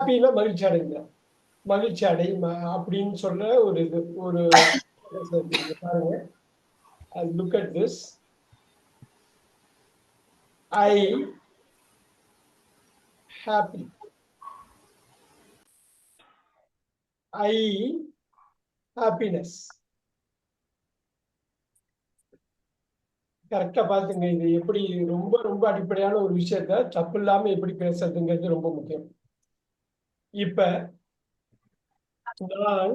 ஹாப்பினா மகிழ்ச்சி அடைங்க, மகிழ்ச்சி அடை அப்படின்னு சொல்ற ஒரு இது ஒரு பாருங்க. Look at this. I happy, I happiness. கரெக்டா பாத்துங்க. இது எப்படி ரொம்ப ரொம்ப அடிப்படையான ஒரு விஷயத்த தப்பு இல்லாம எப்படி பேசுறதுங்கிறது ரொம்ப முக்கியம். இப்ப நான்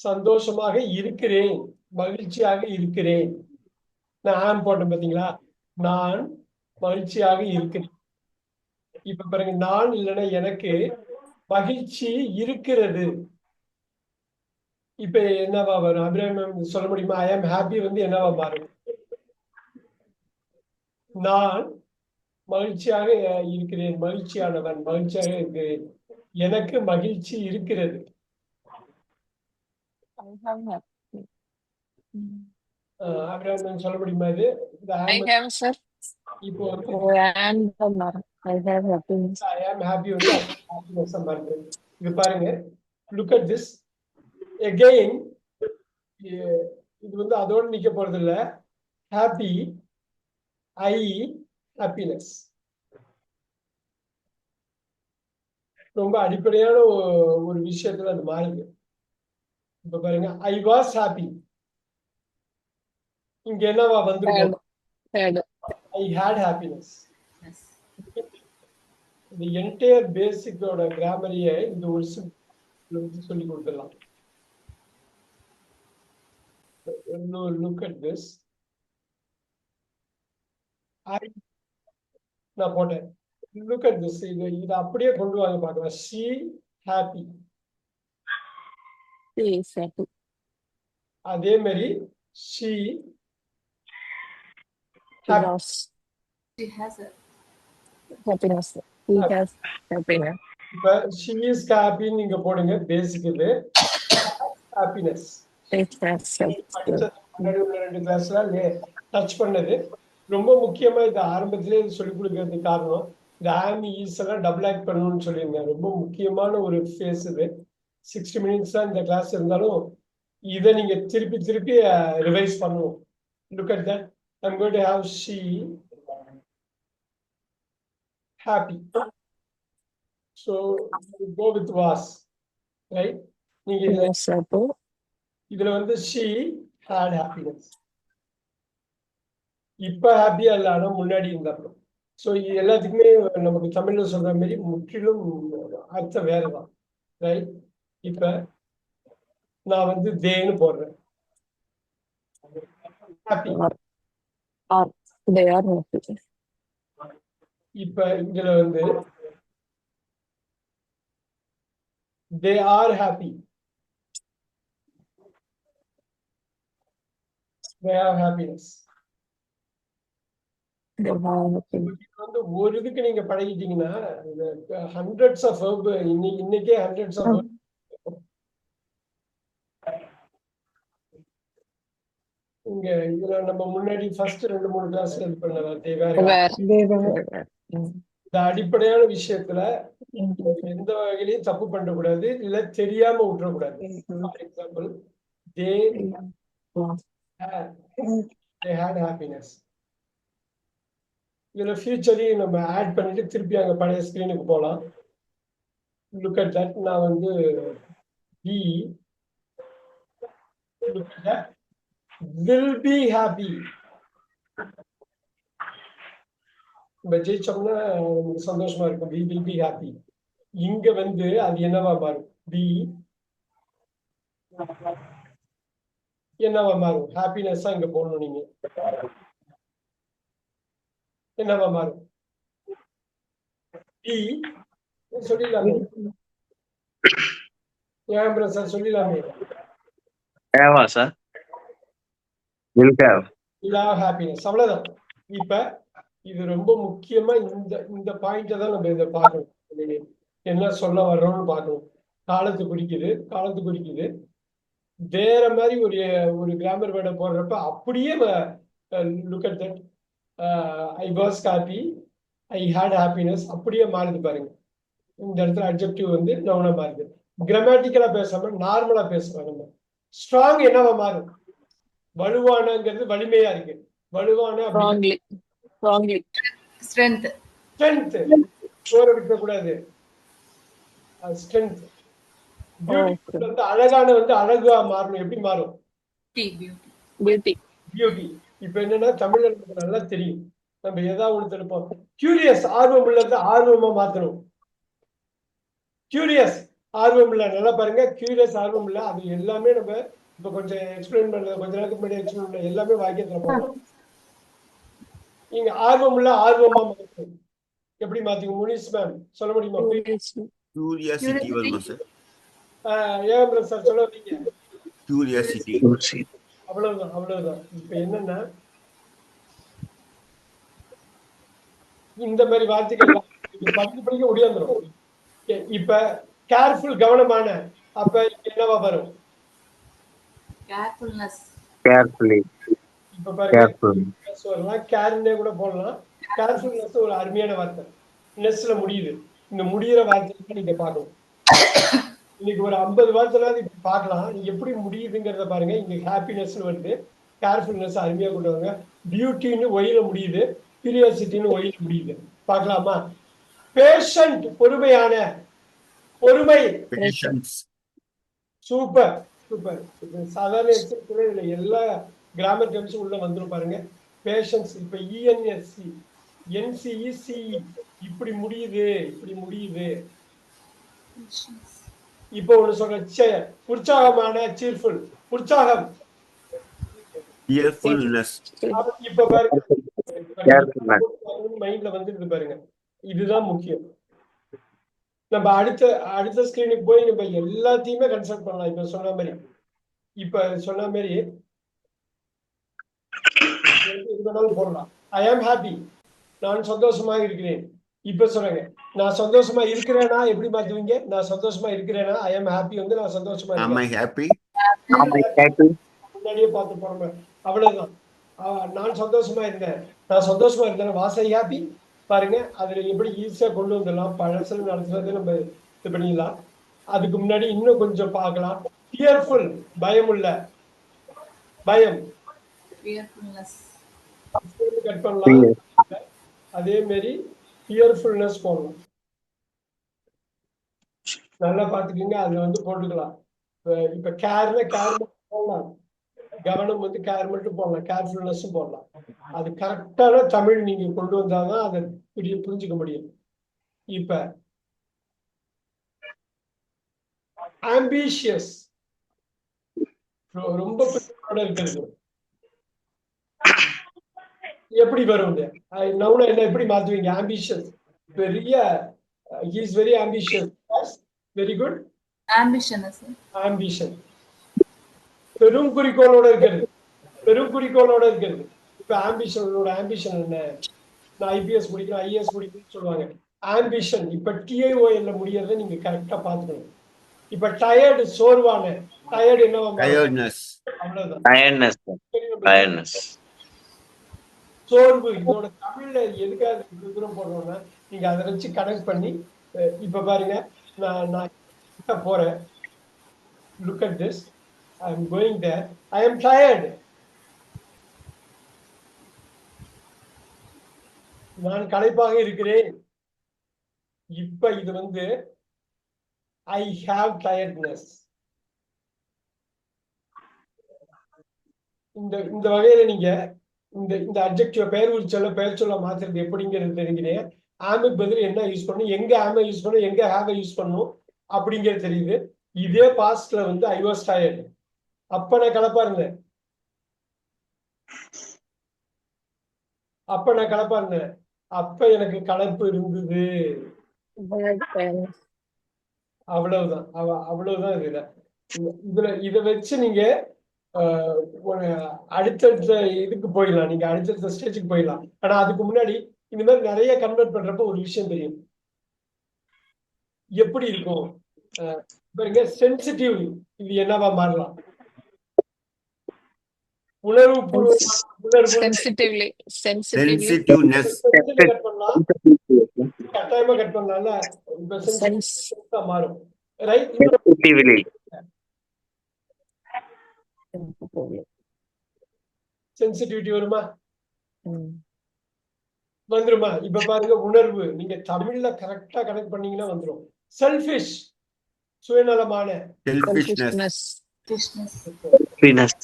சந்தோஷமாக இருக்கிறேன், மகிழ்ச்சியாக இருக்கிறேன். நான் போட்டேன் பாத்தீங்களா? நான் மகிழ்ச்சியாக இருக்கிறேன். இப்ப பாருங்க, நான் இல்லைன்னா எனக்கு மகிழ்ச்சி இருக்கிறது. இப்ப என்னவா வரும்? அபிராமம் சொல்ல முடியுமா? ஐ ஆம் ஹாப்பி வந்து என்னவா மாறும்? நான் மகிழ்ச்சியாக இருக்கிறேன், மகிழ்ச்சியானவன், மகிழ்ச்சியாக இருக்கிறேன், எனக்கு மகிழ்ச்சி இருக்கிறது. I have happy. அபிராமம் சொல்ல முடியுமா? இது I have, sir. இப்போ வந்து And the mark. I have happiness. I am happy வந்து happiness ஆ மாறுது. இது பாருங்க, லுக் அட் திஸ் எகெயின். இது வந்து அதோட நிக்க போறது இல்ல. ஹாப்பி, ஐ ஹாப்பினஸ். ரொம்ப அடிப்படையான ஒரு விஷயத்துல அது மாறுது. இப்ப பாருங்க, ஐ வாஸ் ஹாப்பி, இங்க என்னவா வந்திருக்கும்? Had. I had happiness. இந்த என்டையர் பேசிக்கோட கிராமரையே இந்த ஒரு சொல்லி கொடுத்துடலாம். Look at this. நான் போட்டேன். Look at this. இது அப்படியே கொண்டு வாங்க பார்க்கலாம். She happy. He is happy. அதே மாதிரி she He happy. lost happiness. He has happiness. இப்ப ஷீ இஸ் ஹாப்பின்னு நீங்க போடுங்க. பேசிக் இது ஹாப்பினஸ். It has happiness. ரெண்டு கிளாஸ்ல டச் பண்ணது ரொம்ப முக்கியமா. இது ஆரம்பத்திலே சொல்லிக் கொடுக்கறதுக்கு காரணம், இந்த ஆம் ஈஸ் எல்லாம் டபுள் ஆக்ட் பண்ணணும்னு சொல்லியிருந்தேன். ரொம்ப முக்கியமான ஒரு ஃபேஸ் இது. 60 மினிட்ஸ் தான் இந்த கிளாஸ் இருந்தாலும் இதை நீங்க திருப்பி திருப்பி ரிவைஸ் பண்ணணும். Look at that. I'm going to have she happy. So go with was, right? நீங்க He இதுல was happy. இதுல வந்து ஷீ ஹேட் ஹாப்பினஸ். இப்ப ஹாப்பியா இல்ல, ஆனா முன்னாடி இருந்தப்போ. ஸோ இது எல்லாத்துக்குமே நமக்கு தமிழ்ல சொல்ற மாதிரி முற்றிலும் அர்த்தம் வேறுதான், ரைட்? இப்ப நான் வந்து தேன்னு போடுறேன். Happy. Or they are happy. இப்ப இதுல வந்து they are happy, they have happiness. They have happiness. வந்து ஒரு இதுக்கு நீங்க பழகிட்டீங்கன்னா ஹண்ட்ரட்ஸ் ஆஃப் இன்னைக்கே ஹண்ட்ரட்ஸ் ஆஃப் இங்க இதுல நம்ம முன்னாடி ஃபர்ஸ்ட் 2-3 கிளாஸ்ல இது பண்ணலாம். They were. இந்த அடிப்படையான விஷயத்துல எந்த வகையிலையும் தப்பு பண்ணக்கூடாது, இல்ல தெரியாம விட்டுறக்கூடாது. For example, they had happiness. இதுல ஃபியூச்சரையும் நம்ம ஆட் பண்ணிட்டு திருப்பி அங்க பழைய ஸ்கிரீனுக்கு போகலாம். Look at that. நான் வந்து he will be happy. நம்ம ஜெயிச்சோம்னா நமக்கு சந்தோஷமா இருக்கும். we will be happy. இங்க வந்து அது என்னவா மாறும்? be என்னவா மாறும்? ஹாப்பினஸ் இங்க போடணும். நீங்க என்னவா மாறும்? be சொல்லிடலாமே. ஏன் பிரசாத் சொல்லிடலாமே? Have sir. Will have. Happiness. அவ்வளவுதான். இப்ப இது ரொம்ப முக்கியமா இந்த இந்த பாயிண்ட தான் நம்ம இதை பார்க்கணும். என்ன சொல்ல வர்றோம்னு பார்க்கணும். காலத்து குறிக்குது, காலத்து குறிக்குது. வேற மாதிரி ஒரு ஒரு கிராமர் வேர்டை போடுறப்ப அப்படியே look at that. I was happy, I had happiness அப்படியே மாறுது பாருங்க. இந்த இடத்துல அட்ஜெக்டிவ் வந்து நவுனா மாறுது. கிராமட்டிக்கலா பேசாம நார்மலா பேசுறோம் நம்ம. ஸ்ட்ராங் என்னவா மாறும்? வலுவானங்கிறது வலிமையா இருக்கு. வலுவான Strongly. Strongly. Strength. ஸ்ட்ரென்த். சோற விற்க கூடாது. ஸ்ட்ரென்த். பியூட்டிஃபுல் வந்து அழகான வந்து அழகா மாறணும். எப்படி மாறும்? Beauty. Beauty. பியூட்டி. இப்ப என்னன்னா தமிழ்ல நமக்கு நல்லா தெரியும். நம்ம ஏதாவது ஒண்ணு திருப்போம். கியூரியஸ் ஆர்வம் உள்ளது ஆர்வமா மாத்தணும். கியூரியஸ் ஆர்வம் இல்ல. நல்லா பாருங்க, கியூரியஸ் ஆர்வம் இல்ல. அது எல்லாமே நம்ம இப்ப கொஞ்சம் எக்ஸ்பிளைன் பண்ணல, கொஞ்ச நேரத்துக்கு முன்னாடி எக்ஸ்பிளைன் பண்ணல, எல்லாமே வாக்கியத்துல போகலாம். நீங்க ஆர்வம் இல்ல ஆர்வமா மாத்தணும். எப்படி மாத்தீங்க முனிஸ் மேம் சொல்ல முடியுமா? Curiosity வருமா சார்? ஏன் சார் சொல்ல வரீங்க? Curiosity. அவ்வளவுதான் அவ்வளவுதான். இப்ப என்னன்னா இந்த மாதிரி வார்த்தைகள் படிக்க படிக்க முடியாந்துரும். இப்ப கேர்ஃபுல் கவனமான, அப்ப என்னவா வரும்? Carefulness. Carefully. இப்ப பாருங்க, Careful. சொல்லலாம், கேர்னே கூட போடலாம். கேர்ஃபுல்னஸ் ஒரு அருமையான வார்த்தை. நெஸ்ல முடியுது. இந்த முடியிற வார்த்தை நீங்க பார்க்கணும். இன்னைக்கு ஒரு 50 வார்த்தைலாம் இப்படி பார்க்கலாம். நீங்க எப்படி முடியுதுங்கிறத பாருங்க. இங்க ஹாப்பினஸ் வருது, கேர்ஃபுல்னஸ் அருமையா கொண்டு வாங்க. பியூட்டின்னு ஒயில முடியுது, கியூரியாசிட்டின்னு ஒயில முடியுது. பார்க்கலாமா? பேஷண்ட் பொறுமையான, பொறுமை. Patience. Super super. சாதாரண எக்ஸப்ஷனே இல்லை, எல்லா கிராமர் டெர்ம்ஸும் உள்ள வந்துடும் பாருங்க. பேஷன்ஸ். இப்ப இஎன்எஸ்சி என்சிஇசி இப்படி முடியுது, இப்படி முடியுது. இப்போ ஒண்ணு சொல்ற, உற்சாகமான, சீர்ஃபுல், உற்சாகம். Cheerfulness. இப்ப பாருங்க, Carefulness. மைண்ட்ல வந்துருக்கு பாருங்க. இதுதான் முக்கியம். நம்ம அடுத்த ஸ்கிரீனுக்கு போய் நம்ம எல்லாத்தையுமே கன்சல்ட் பண்ணலாம். இப்ப சொன்ன மாதிரி போடலாம். ஐ ஆம் ஹாப்பி, நான் சந்தோஷமாக இருக்கிறேன். இப்ப சொல்றேங்க, நான் சந்தோஷமா இருக்கிறேனா எப்படி மாத்துவீங்க? நான் சந்தோஷமா இருக்கிறேனா, ஐ ஆம் ஹாப்பி வந்து நான் சந்தோஷமா Am I இருக்கேன். happy? Am I happy? முன்னாடியே பார்த்து போறோம். அவ்வளவுதான். நான் சந்தோஷமா இருந்தேன், நான் சந்தோஷமா இருந்தேன், வாஸ் ஐ ஹாப்பி. பாருங்க, அதுல எப்படி ஈஸியா கொண்டு வந்துடலாம். பழசல் நடத்துறது நம்ம இது பண்ணிடலாம். அதுக்கு முன்னாடி இன்னும் கொஞ்சம் பார்க்கலாம். ஃபியர்ஃபுல், பயமுள்ள, பயம். Fearfulness. கட் பண்ணலாம். அதே மாதிரி ஃபியர்ஃபுல்னஸ் போடலாம். நல்லா பாத்துக்கீங்க, அதுல வந்து போட்டுக்கலாம். இப்ப கேர்ல கேர் போடலாம், கவனம் வந்து கேர் மட்டும் போடலாம், கேர்ஃபுல்னஸ் போடலாம். அது கரெக்டான தமிழ் நீங்க கொண்டு வந்தாதான் அதை புரிஞ்சுக்க முடியும். இப்ப ஆம்பிஷியஸ், ரொம்ப இருக்கிறது எப்படி வரும்? நவுன என்ன எப்படி மாத்துவீங்க? ஆம்பிஷியஸ், பெரிய, he is very ambitious. Very good. Ambition. Ambition, பெரும் குறிக்கோளோட இருக்கிறது, பெரும் குறிக்கோளோட இருக்கிறது. இப்ப ஆம்பிஷன் என்ன? நான் ஐபிஎஸ் முடிக்கிறேன், ஐஏஎஸ் முடிக்கிறேன்னு சொல்லுவாங்க. ஆம்பிஷன் இப்ப டிஐஓஎல்ல முடியறத நீங்க கரெக்டா பாத்துக்கணும். இப்ப டயர்டு, சோர்வான, டயர்டு என்னவா? Tiredness. அவ்வளவுதான். Tiredness. Tiredness. சோர்வு. இதோட தமிழ்ல எதுக்காக இவ்வளவு தூரம் போடுறோம்னா, நீங்க அதை வச்சு கனெக்ட் பண்ணி, இப்ப பாருங்க, நான் போறேன். Look at this. I am going there. I am tired. நான் களைப்பாக இருக்கிறேன். இப்ப இது வந்து I have tiredness. இந்த வகையில நீங்க இந்த அட்ஜெக்டிவ் பெயர் சொல்ல மாத்துறது எப்படிங்கிறது தெரிஞ்சுனேன். ஆமுக்கு பதில் என்ன யூஸ் பண்ணணும், எங்க ஆம யூஸ் பண்ணணும், எங்க ஹேவ யூஸ் பண்ணணும் அப்படிங்கிறது தெரியுது. இதே பாஸ்ட்ல வந்து ஐ வாஸ் டயர்ட், அப்ப நான் கலப்பா இருந்தேன், அப்ப எனக்கு கலப்பு இருந்தது. அவ்வளவுதான். அவ்வளவுதான். இதை வச்சு நீங்க அடுத்தடுத்த இதுக்கு போயிடலாம், நீங்க அடுத்தடுத்த ஸ்டேஜுக்கு போயிடலாம். ஆனா அதுக்கு முன்னாடி இந்த மாதிரி நிறைய கன்வெர்ட் பண்றப்ப ஒரு விஷயம் தெரியும், எப்படி இருக்கும் பாருங்க. சென்சிட்டிவ், இது என்னவா மாறலாம்? உணர்வுபூர்வமான உணர்வு Sensitively. Sensitiveness. கட் பண்ணலாம், கட்டாயமா கட் பண்ணலாம்ல. இப்ப Sense. sensitive மாறும், ரைட்? Sensitively. சென்சிட்டிவிட்டி வருமா? Mm. வந்துருமா? இப்ப பாருங்க, உணர்வு நீங்க தமிழ்ல கரெக்டா கனெக்ட் பண்ணீங்கன்னா வந்துரும். செல்ஃபிஷ், சுயநலமான. Selfishness. Selfishness. Happiness.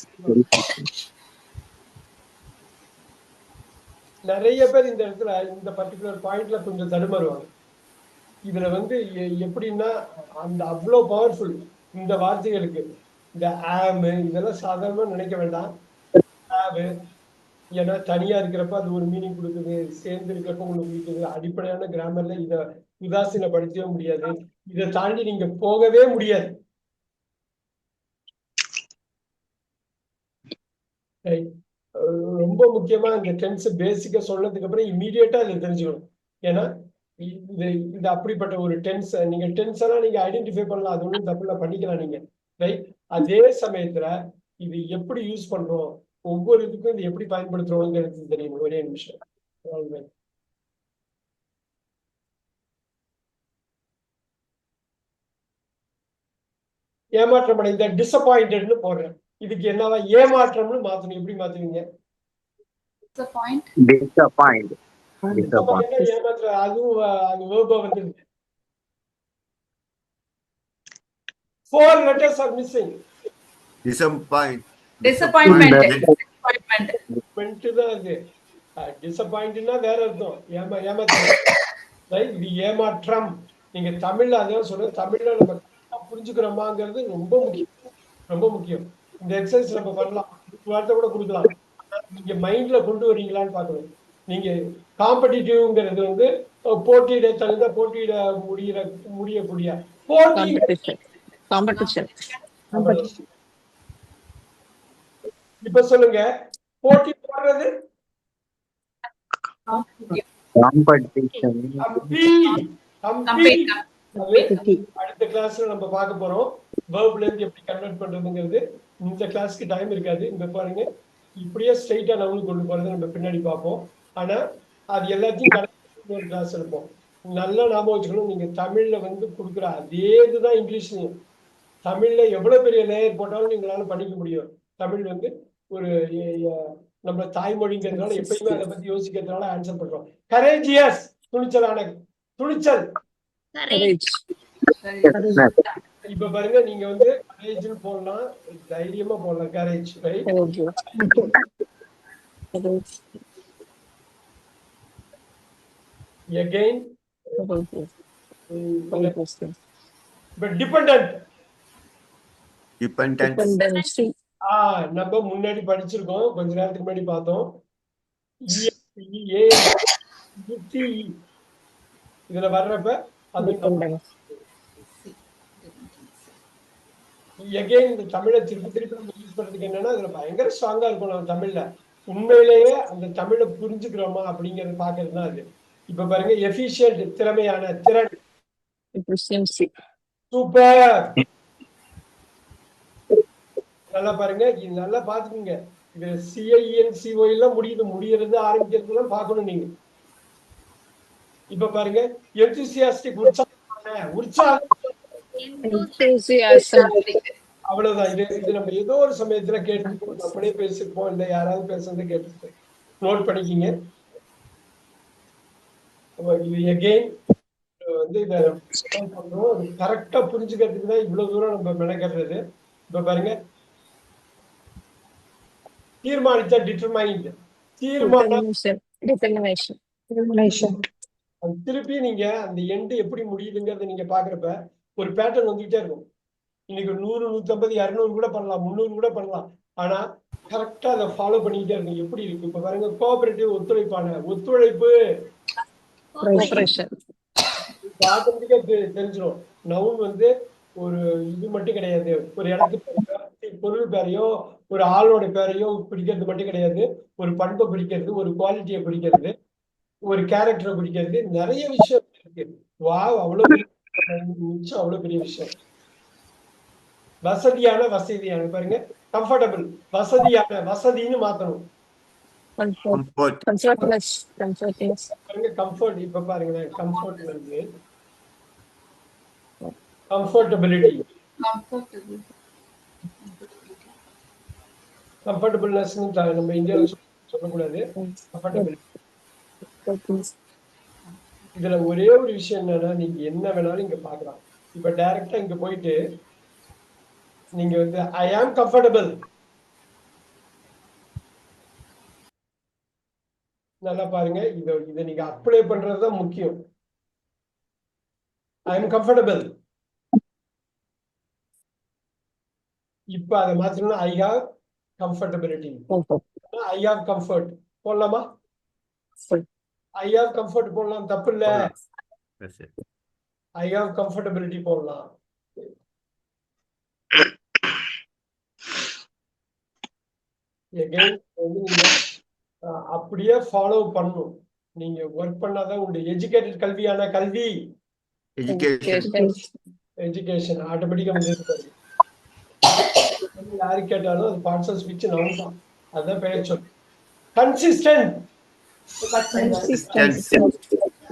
நிறைய பேர் இந்த இடத்துல இந்த பர்டிகுலர் பாயிண்ட்ல கொஞ்சம் தடுமாறுவாங்க. இதுல வந்து எப்படின்னா, அந்த அவ்வளோ பவர்ஃபுல் இந்த வார்த்தைகளுக்கு. இந்த ஆம் இதெல்லாம் சாதாரணமா நினைக்க வேண்டாம். ஏன்னா தனியா இருக்கிறப்ப அது ஒரு மீனிங் கொடுக்குது, சேர்ந்து இருக்கிறப்ப ஒண்ணு கொடுக்குது. அடிப்படையான கிராமர்ல இதை உதாசீனப்படுத்தவே முடியாது. இதை தாண்டி நீங்க போகவே முடியாது. ரொம்ப முக்கியமா இந்த டென்ஸ் பேசிக்கா சொன்னதுக்கு அப்புறம் இமீடியட்டா இதை தெரிஞ்சுக்கணும். ஏன்னா இது இது அப்படிப்பட்ட ஒரு டென்ஸ். நீங்க டென்ஸ் எல்லாம் நீங்க ஐடென்டிஃபை பண்ணலாம், அது ஒன்றும் தப்பு இல்லை, பண்ணிக்கலாம் நீங்க, ரைட்? அதே சமயத்துல இது எப்படி யூஸ் பண்றோம், ஒவ்வொரு இதுக்கும் இது எப்படி பயன்படுத்துறோம்ங்கிறது தெரியும். ஒரே நிமிஷம். ஏமாற்றம் அடைந்த டிசப்பாயிண்டட்னு போடுறேன். இதுக்கு என்னவா ஏமாற்றம்னு மாத்தணும். எப்படி மாத்துவீங்க? Disappoint. ஏமாற்ற, அதுவும் அது வேர்பா வந்துருது. 4 letters are missing. Disappointment. Disappointment. தான் அது. டிசப்பாயிண்ட்னா வேற அர்த்தம். ஏமாற்றம், ரைட்? இது ஏமாற்றம். நீங்க தமிழ்ல அதான் சொல்ற, தமிழ்ல நம்ம புரிஞ்சுக்கிறோமாங்கிறது ரொம்ப முக்கியம், ரொம்ப முக்கியம். இந்த எக்ஸசைஸ் நம்ம பண்ணலாம், வார்த்தை கூட கொடுக்கலாம். நீங்க மைண்ட்ல கொண்டு வரீங்களான்னு பார்க்கணும். நீங்க காம்படிட்டிவ்ங்கிறது வந்து போட்டியிட தகுந்த, போட்டியிட முடியக்கூடிய Competition. இப்ப சொல்லுங்க, போட்டி போடுறது Competition. அடுத்த கிளாஸ்ல நம்ம பார்க்க போறோம். வெர்ப்ல இருந்து எப்படி கன்வெர்ட் பண்றதுங்கிறது. இந்த கிளாஸ்க்கு டைம் இருக்காது. இங்க பாருங்க, இப்படியே ஸ்ட்ரைட்டா நவுன் கொண்டு போறதை நம்ம பின்னாடி பார்ப்போம். ஆனா அது எல்லாத்தையும் ஒரு கிளாஸ் எடுப்போம். நல்லா ஞாபகம் வச்சுக்கணும், நீங்க தமிழ்ல வந்து கொடுக்குற அதே இதுதான் இங்கிலீஷ்லயும். தமிழ்ல எவ்வளவு பெரிய லேயர் போட்டாலும் நீங்களால பண்ணிக்க முடியும். தமிழ் வந்து ஒரு நம்ம தாய்மொழிங்கிறதுனால எப்பயுமே அதை பத்தி யோசிக்கிறதுனால ஆன்சர் பண்றோம். கரேஜியஸ், துணிச்சலான, துணிச்சல். இப்ப பாருங்க, நீங்க வந்து கரேஜ்னு போடலாம், தைரியமா போடலாம், courage, right? Again, but dependent. Dependency. நம்ம முன்னாடி படிச்சிருக்கோம், கொஞ்ச நேரத்துக்கு முன்னாடி பார்த்தோம். இதுல வர்றப்ப அது எகைன் இந்த தமிழை திருப்பி திருப்பி நம்ம யூஸ் பண்றதுக்கு என்னன்னா, அதுல பயங்கர ஸ்ட்ராங்கா இருக்கும். நம்ம தமிழ்ல உண்மையிலேயே அந்த தமிழை புரிஞ்சுக்கிறோமா அப்படிங்கறது பாக்குறது தான் அது. இப்ப பாருங்க, எஃபிஷியன்ட், திறமையான, திறன். சூப்பர், நல்லா பாருங்க, இது நல்லா பாத்துக்கோங்க. இது CINCO எல்லாம் முடியறது ஆரம்பிக்கிறது எல்லாம் பாக்கணும் நீங்க. இப்ப பாருங்க, எந்தூசியாஸ்டிக், உற்சாகம், அவ்வளவுதான். இது நம்ம ஏதோ ஒரு சமயத்துல கேட்டுருப்போம், நம்மளே பேசிருப்போம், இல்ல யாராவது பேசுறத கேட்டுருப்போம். நோட் பண்ணிக்கிங்க. இது எகெயின் வந்து இதை பண்றோம், கரெக்டா புரிஞ்சுக்கிறதுக்கு தான் இவ்வளவு தூரம் நம்ம மெனக்கட்டுறது. இப்ப பாருங்க, தீர்மானித்த, டிட்டர்மைண்ட், தீர்மானம். திருப்பி நீங்க அந்த எண்ட் எப்படி முடியுதுங்கிறத நீங்க பாக்குறப்ப ஒரு பேட்டர்ன் வந்துகிட்டே இருக்கும். இன்னைக்கு 100, 150, 200 கூட பண்ணலாம், 300 கூட பண்ணலாம். ஆனா கரெக்டா அதை ஃபாலோ பண்ணிக்கிட்டே இருக்கும். எப்படி இருக்கு இப்ப பாருங்க, கோஆபரேட்டிவ், ஒத்துழைப்பான, ஒத்துழைப்பு, ஆட்டோமேட்டிக்கா தெரிஞ்சிடும். நவுன் வந்து ஒரு இது மட்டும் கிடையாது, ஒரு இடத்துக்கு பொருள் பேரையோ ஒரு ஆளோட பேரையோ பிடிக்கிறது மட்டும் கிடையாது. ஒரு பண்பை பிடிக்கிறது, ஒரு குவாலிட்டியை பிடிக்கிறது, ஒரு கேரக்டரை பிடிக்கிறது, நிறைய விஷயம் இருக்கு. அவ்வளவு பெரிய விஷயம். வசதியான வசதியான பாருங்க கம்ஃபர்டபுள் வசதியான வசதின்னு மாத்தணும் Comfort. Comfort. Comfortless. Comfortless. பாருங்க கம்ஃபர்ட் இப்ப பாருங்க கம்ஃபர்ட் வந்து கம்ஃபர்டபிலிட்டி Comfortable. கம்ஃபர்டபுள்னஸ் நம்ம இந்தியாவில் சொல்லக்கூடாது கம்ஃபர்டபிலிட்டி Comfortless. இதுல ஒரே ஒரு விஷயம் என்னன்னா நீங்க என்ன வேணாலும் இங்க பாக்கலாம் இப்ப டைரக்டா இங்க போயிட்டு நீங்க வந்து ஐ ஆம் கம்ஃபர்டபிள் நல்லா பாருங்க இதை நீங்க அப்ளை பண்றதுதான் முக்கியம் ஐ ஆம் கம்ஃபர்டபிள் இப்ப அதை மாத்தணும்னா I have comfortability Comfort. I have comfort போடலாமா Full. ஐ ஹாவ் கம்ஃபர்ட் போடலாம் தப்பு இல்ல That's it. I have comfortability போடலாம் எகைன் வந்து நீங்க அப்படியே ஃபாலோ பண்ணணும் நீங்க ஒர்க் பண்ணாதான் உங்களுடைய எஜுகேட்டட் கல்வியான கல்வி Education. எஜுகேஷன் ஆட்டோமேட்டிக்கா வந்து யாரு கேட்டாலும் அது பார்ட்ஸ் ஆஃப் ஸ்பீச் நவுன் தான் அதுதான் பெயர் சொல் கன்சிஸ்டன்ட் Consistency.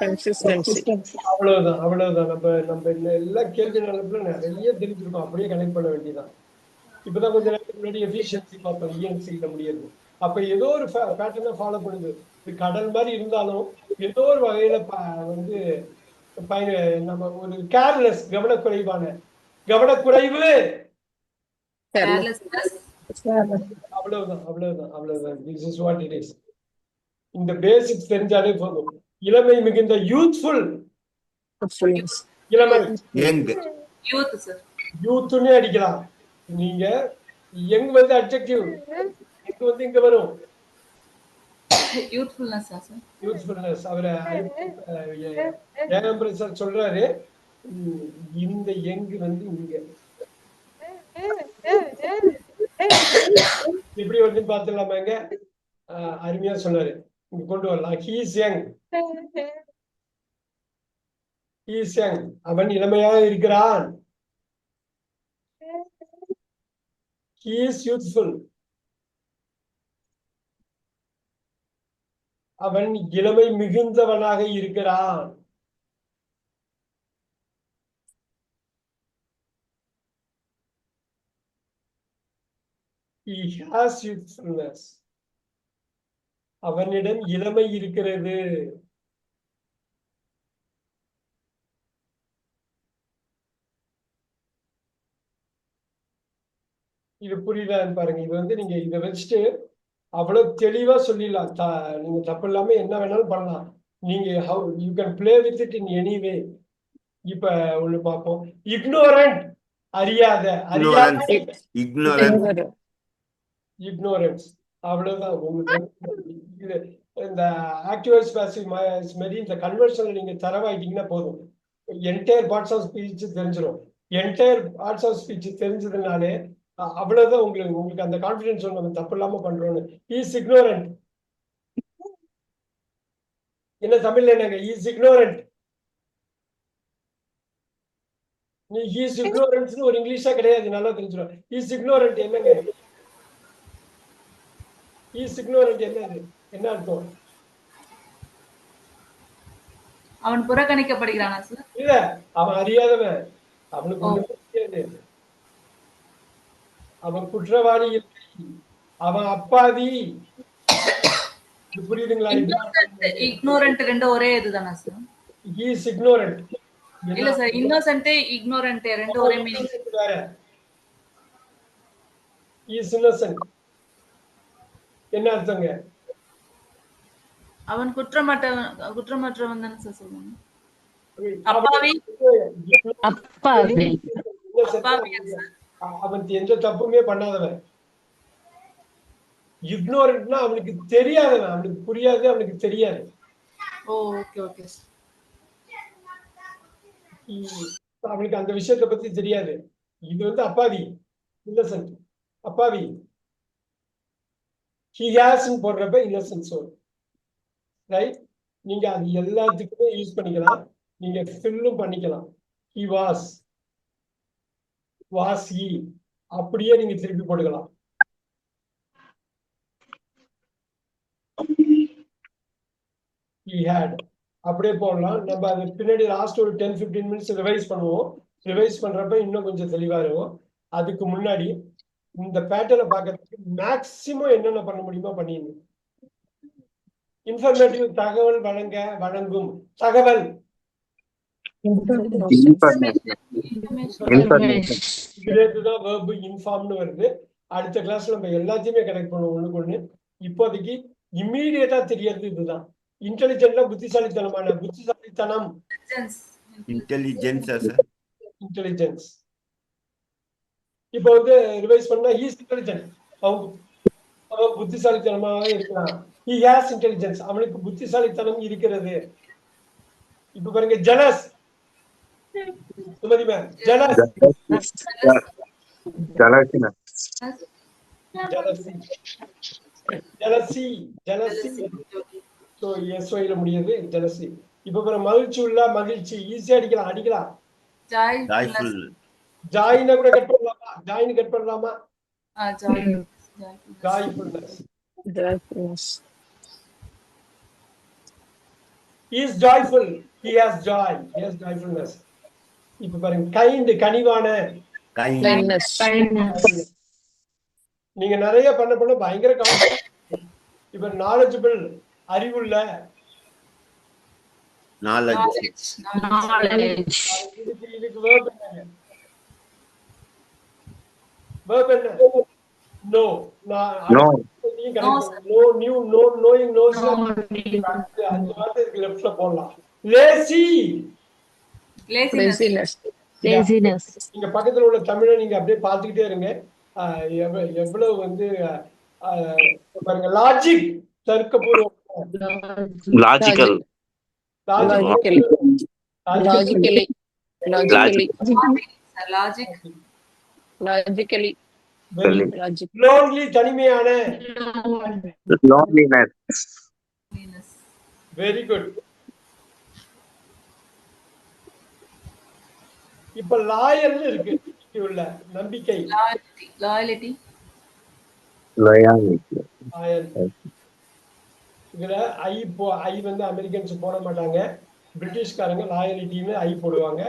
Consistency. அவ்வளவுதான் அவ்வளவுதான் நம்ம எல்லா கேள்வி நிலப்புல நிறைய தெரிஞ்சிருக்கோம் அப்படியே கனெக்ட் பண்ண வேண்டியதான் இப்பதான் கொஞ்சம் நேரத்துக்கு முன்னாடி எஃபிஷியன்சி பார்த்தோம் இஎன்சில முடியாது அப்ப ஏதோ ஒரு பேட்டர்னை ஃபாலோ பண்ணுது இது கடல் மாதிரி இருந்தாலும் ஏதோ ஒரு வகையில வந்து நம்ம ஒரு கேர்லெஸ் கவனக்குறைவு Carelessness. அவ்வளவுதான் this is what it is இந்த பேசிக்ஸ் தெரிஞ்சாலே போதும் இளமை மிகுந்த யூத்ஃபுல் Fullness. இளமை Young. Youth, sir. யூத்னே அடிக்கலாம் நீங்க யங் வந்து அட்ஜெக்டிவ் எங்க வந்து இங்க வரும் Youthfulness, sir. யூத்ஃபுல்னஸ் அவரை ஏஎம் பிரசாத் சொல்றாரு இந்த யங் வந்து இங்க எப்படி வருதுன்னு பாத்துலாமாங்க அருமையா சொன்னாரு இங்க கொண்டு வரலாம் ஹீஸ் யங் அவன் இளமையாக இருக்கிறான் he is youthful அவன் இளமை மிகுந்தவனாக இருக்கிறான் he has youthfulness அவனிடம் இளமை இருக்கிறது இது புரியுதான்னு பாருங்க இது வந்து நீங்க இதை வச்சுட்டு அவ்வளவு தெளிவா சொல்லிடலாம் நீங்க தப்பு இல்லாம என்ன வேணாலும் பண்ணலாம் நீங்க how you can play with it in any வே இப்ப ஒண்ணு பார்ப்போம் இக்னோரண்ட் அறியாத Ignorant. இக்னோரன்ஸ் அவ்வளவுதான் உங்களுக்கு இந்த ஆக்டிவைஸ் பாசிவ் மாதிரி இந்த கன்வர்ஷன்ல நீங்க தரவாயிட்டீங்கன்னா போதும் என்டையர் பார்ட்ஸ் ஆஃப் ஸ்பீச் தெரிஞ்சிடும் என்டையர் பார்ட்ஸ் ஆஃப் ஸ்பீச் தெரிஞ்சதுனாலே அவ்வளவுதான் உங்களுக்கு அந்த கான்பிடன்ஸ் நம்ம தப்பு இல்லாம பண்றோம்னு இஸ் இக்னோரண்ட் என்ன தமிழ்ல என்னங்க இஸ் இக்னோரண்ட் நீ இஸ் இக்னோரன்ஸ்னு ஒரு இங்கிலீஷா கிடையாது நல்லா தெரிஞ்சிடும் இஸ் இக்னோரண்ட் என்னங்க இஸ் இக்னோரண்ட் என்னது என்ன அர்த்தம் அவன் புறக்கணிக்கப்படுகிறானா சார் இல்ல அவன் அறியாதவன் அவனுக்கு ஒண்ணுமே தெரியாது அவன் குற்றவாளி இல்லை அவன் அப்பாவி புரியுதுங்களா ignorant ரெண்டு ஒரே இதுதானா சார் he is ignorant இல்ல சார் இன்னோசென்ட் ignorant ரெண்டு ஒரே மீனிங் வேற he is innocent என்ன அர்த்தங்க அவன் குற்றமற்றவன் தானே சார் சொல்லுவாங்க அப்பாவி அப்பாவி. அவன் எந்த தப்புமே பண்ணாதவன் இக்னோரண்ட்னா அவனுக்கு தெரியாதவன் அவனுக்கு புரியாது அவனுக்கு தெரியாது ஓகே ஓகே அவனுக்கு அந்த விஷயத்தை பத்தி தெரியாது இது வந்து அப்பாவி இன்னசென்ட் அப்பாவி he has போடுறப்ப இன்னசென்ட் சோல் ரைட் நீங்க அது எல்லாத்துக்குமே யூஸ் பண்ணிக்கலாம் நீங்க ஃபில்லும் பண்ணிக்கலாம் he was he அப்படியே நீங்க திருப்பி போட்டுக்கலாம். he had அப்படியே போடலாம். நம்ம அது பின்னாடி லாஸ்ட் ஒரு 10-15 மினிட்ஸ் ரிவைஸ் பண்ணுவோம். ரிவைஸ் பண்றப்ப இன்னும் கொஞ்சம் தெளிவா இருக்கும். அதுக்கு முன்னாடி இந்த பேட்டர்னை பார்க்கறதுக்கு மேக்சிமம் என்னென்ன பண்ண முடியுமோ பண்ணிடுங்க. இன்ஃபர்மேட்டிவ் தகவல் வழங்கும் தகவல் இதுதான் verb இன்ஃபார்ம்னு வருது. அடுத்த கிளாஸ்ல நம்ம எல்லாத்தையுமே கனெக்ட் பண்ணுவோம் ஒண்ணுக்கு ஒண்ணு. இப்போதைக்கு இம்மீடியட்டா தெரியறது இதுதான். இன்டெலிஜென்ட்ல புத்திசாலித்தனம் Intelligence, sir. இன்டெலிஜென்ஸ். இப்போ வந்து ரிவைஸ் பண்ணா ஹீஸ் இன்டெலிஜென்ட், அவன் புத்திசாலித்தனமாக இருக்கிறான். he has intelligence, அவனுக்கு புத்திசாலித்தனம் இருக்கிறது. இப்ப பாருங்க jealous, Sumathi ma'am jealous, jealousy so எஸ்ஒய்ல முடியுது ஜெலசி. இப்ப பாருங்க மகிழ்ச்சி ஈஸியா அடிக்கலாம். Joyful. ஜாயின கூட கட் பண்ணலாமா? ஜாயின் கட் பண்ணலாமா? Joyfulness. he is joyful, he has joy, he has joyfulness. இப்ப பாருங்க கைண்ட், கனிவான. Kindness. நீங்க நிறைய பண்ண பயங்கர கவனம். இப்ப knowledgeable, அறிவுள்ள. Knowledge. இதுக்கு verb என்ன? verb என்ன? no. No. new, no, knowing, knows. அந்த வார்த்தைக்கு லெஃப்ட்ல போடலாம். Laziness. நீங்க பக்கத்துல உள்ள தமிழை நீங்க அப்படியே பார்த்துக்கிட்டே இருங்க. எவ்வளவு வந்து பாருங்க லாஜிக், தர்க்கபூர்வம். Logical. Logically. லோன்லி, தனிமையான. Loneliness. Very good. இப்ப லாயல் இருக்கு, உள்ள நம்பிக்கை. Loyalty. Loyalty. லாயல். இதுல ஐ வந்து அமெரிக்கன்ஸ் போட மாட்டாங்க, பிரிட்டிஷ்காரங்க லாயலிட்டின்னு ஐ போடுவாங்க.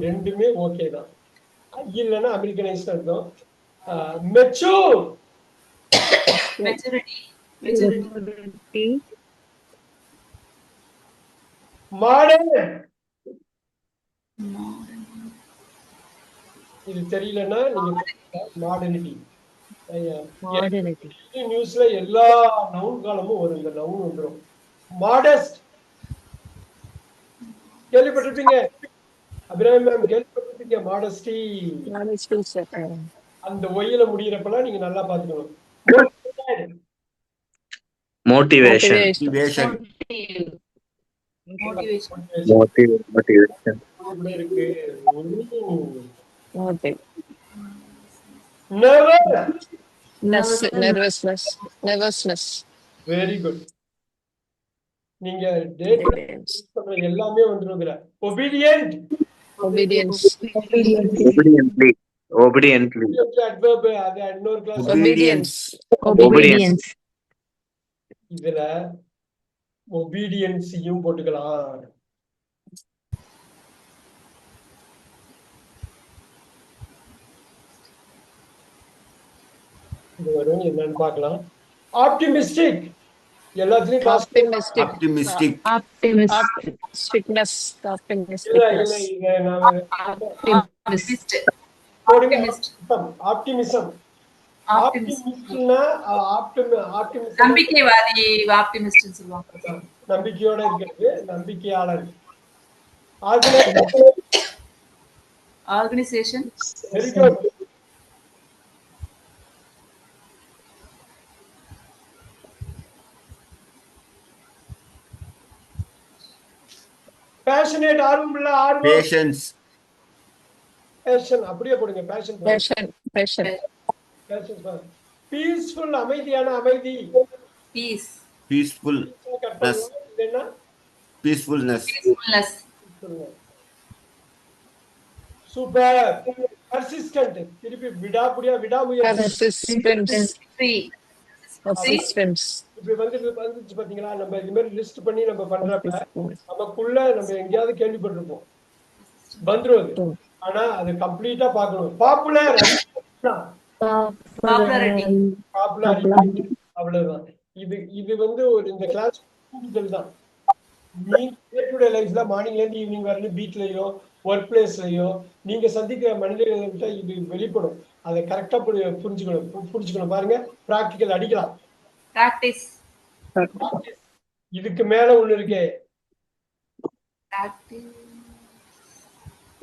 ரெண்டுமே ஓகே தான். ஐ இல்லைன்னா அமெரிக்கனைஸ் அர்த்தம். Mature, Maturity. மாடர்ன். இது தெரியலன்னா நீங்க மாடர்னிட்டி. நியூஸ்ல எல்லா நவுன் காலமும் வரும், இந்த நவுன் வந்துடும். மாடஸ்ட் கேள்விப்பட்டிருப்பீங்க, அபிராமி மேம் கேள்விப்பட்டிருப்பீங்க. மாடஸ்டி அந்த ஒயில முடியறப்பெல்லாம் நீங்க நல்லா பாத்துக்கணும். Motivation. Motivation. Motivation. இருக்கு. Nervousness. Very good. நீங்க டேட் எல்லாமே வந்துருக்குற. ஒபீடியன்ட். Obedience. Obediently. adverb அது இன்னொரு கிளாஸ். Obedience. இதுல ஒபீடியன்ஸையும் போட்டுக்கலாம். இது வரும் என்னன்னு பார்க்கலாம். ஆப்டிமிஸ்டிக், எல்லாத்துலயும் Optimistic. ஆப்டிமிசம். நம்பிக்கைவாதி, ஆப்டிமிஸ்ட்னு சொல்லுவாங்க. நம்பிக்கையோட இருக்கிறது, நம்பிக்கையாளர். ஆர்கனைசேஷன். Very good. பேஷனேட், ஆர்வமுள்ள, ஆர்வம். Patience. பேஷன் அப்படியே போடுங்க. பேஷன். பீஸ்ஃபுல், அமைதியான, அமைதி. Peace. Peacefulness. Peacefulness. Super. persistent திருப்பி விடாமுயற்சி Persistence. Free. Persistence. இப்படி வந்துச்சு பாத்தீங்களா? நம்ம இது மாதிரி லிஸ்ட் பண்ணி நம்ம பண்றப்ப நமக்குள்ள நம்ம எங்கேயாவது கேள்விப்பட்டிருப்போம், வந்துரும் அது. ஆனா அது கம்ப்ளீட்டா பார்க்கணும். Popular Popularity. பாப்புலாரிட்டி அவ்வளவுதான். இது ஒரு இந்த கிளாஸ் கூடுதல் தான். நீங்க டே டு டே லைஃப்ல மார்னிங்ல இருந்து ஈவினிங் வரைக்கும் வீட்லயோ ஒர்க் பிளேஸ்லயோ நீங்க சந்திக்கிற மனிதர்கள்ட்ட இது வெளிப்படும். அதை கரெக்டா புரிஞ்சுக்கணும். பாருங்க, பிராக்டிக்கல் அடிக்கலாம். Practice. இதுக்கு மேல ஒண்ணு இருக்கே, Practice.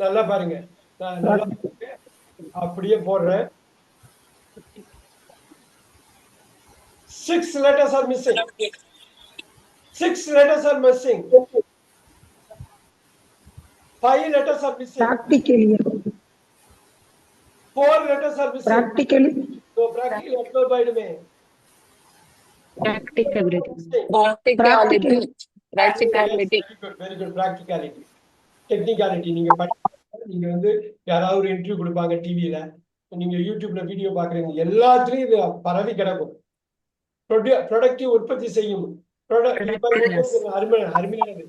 நல்லா பாருங்க. நான் நல்லா அப்படியே போடுறேன். 6 letters are missing. 6 letters are missing. 5 letters are missing. Practically. 4 letters are missing. Practically. So practically absorb ஆயிடுமே. Practicability. Practicality. Practicality. Very good. Practicality. Technicality. நீங்க யாராவது ஒரு இன்டர்வியூ கொடுப்பாங்க டிவியில, நீங்க யூடியூப்ல வீடியோ பாக்குறீங்க, எல்லாத்துலயும் இது பரவி கிடக்கும். ப்ரொடக்டிவ் உற்பத்தி செய்யும். அருமையானது.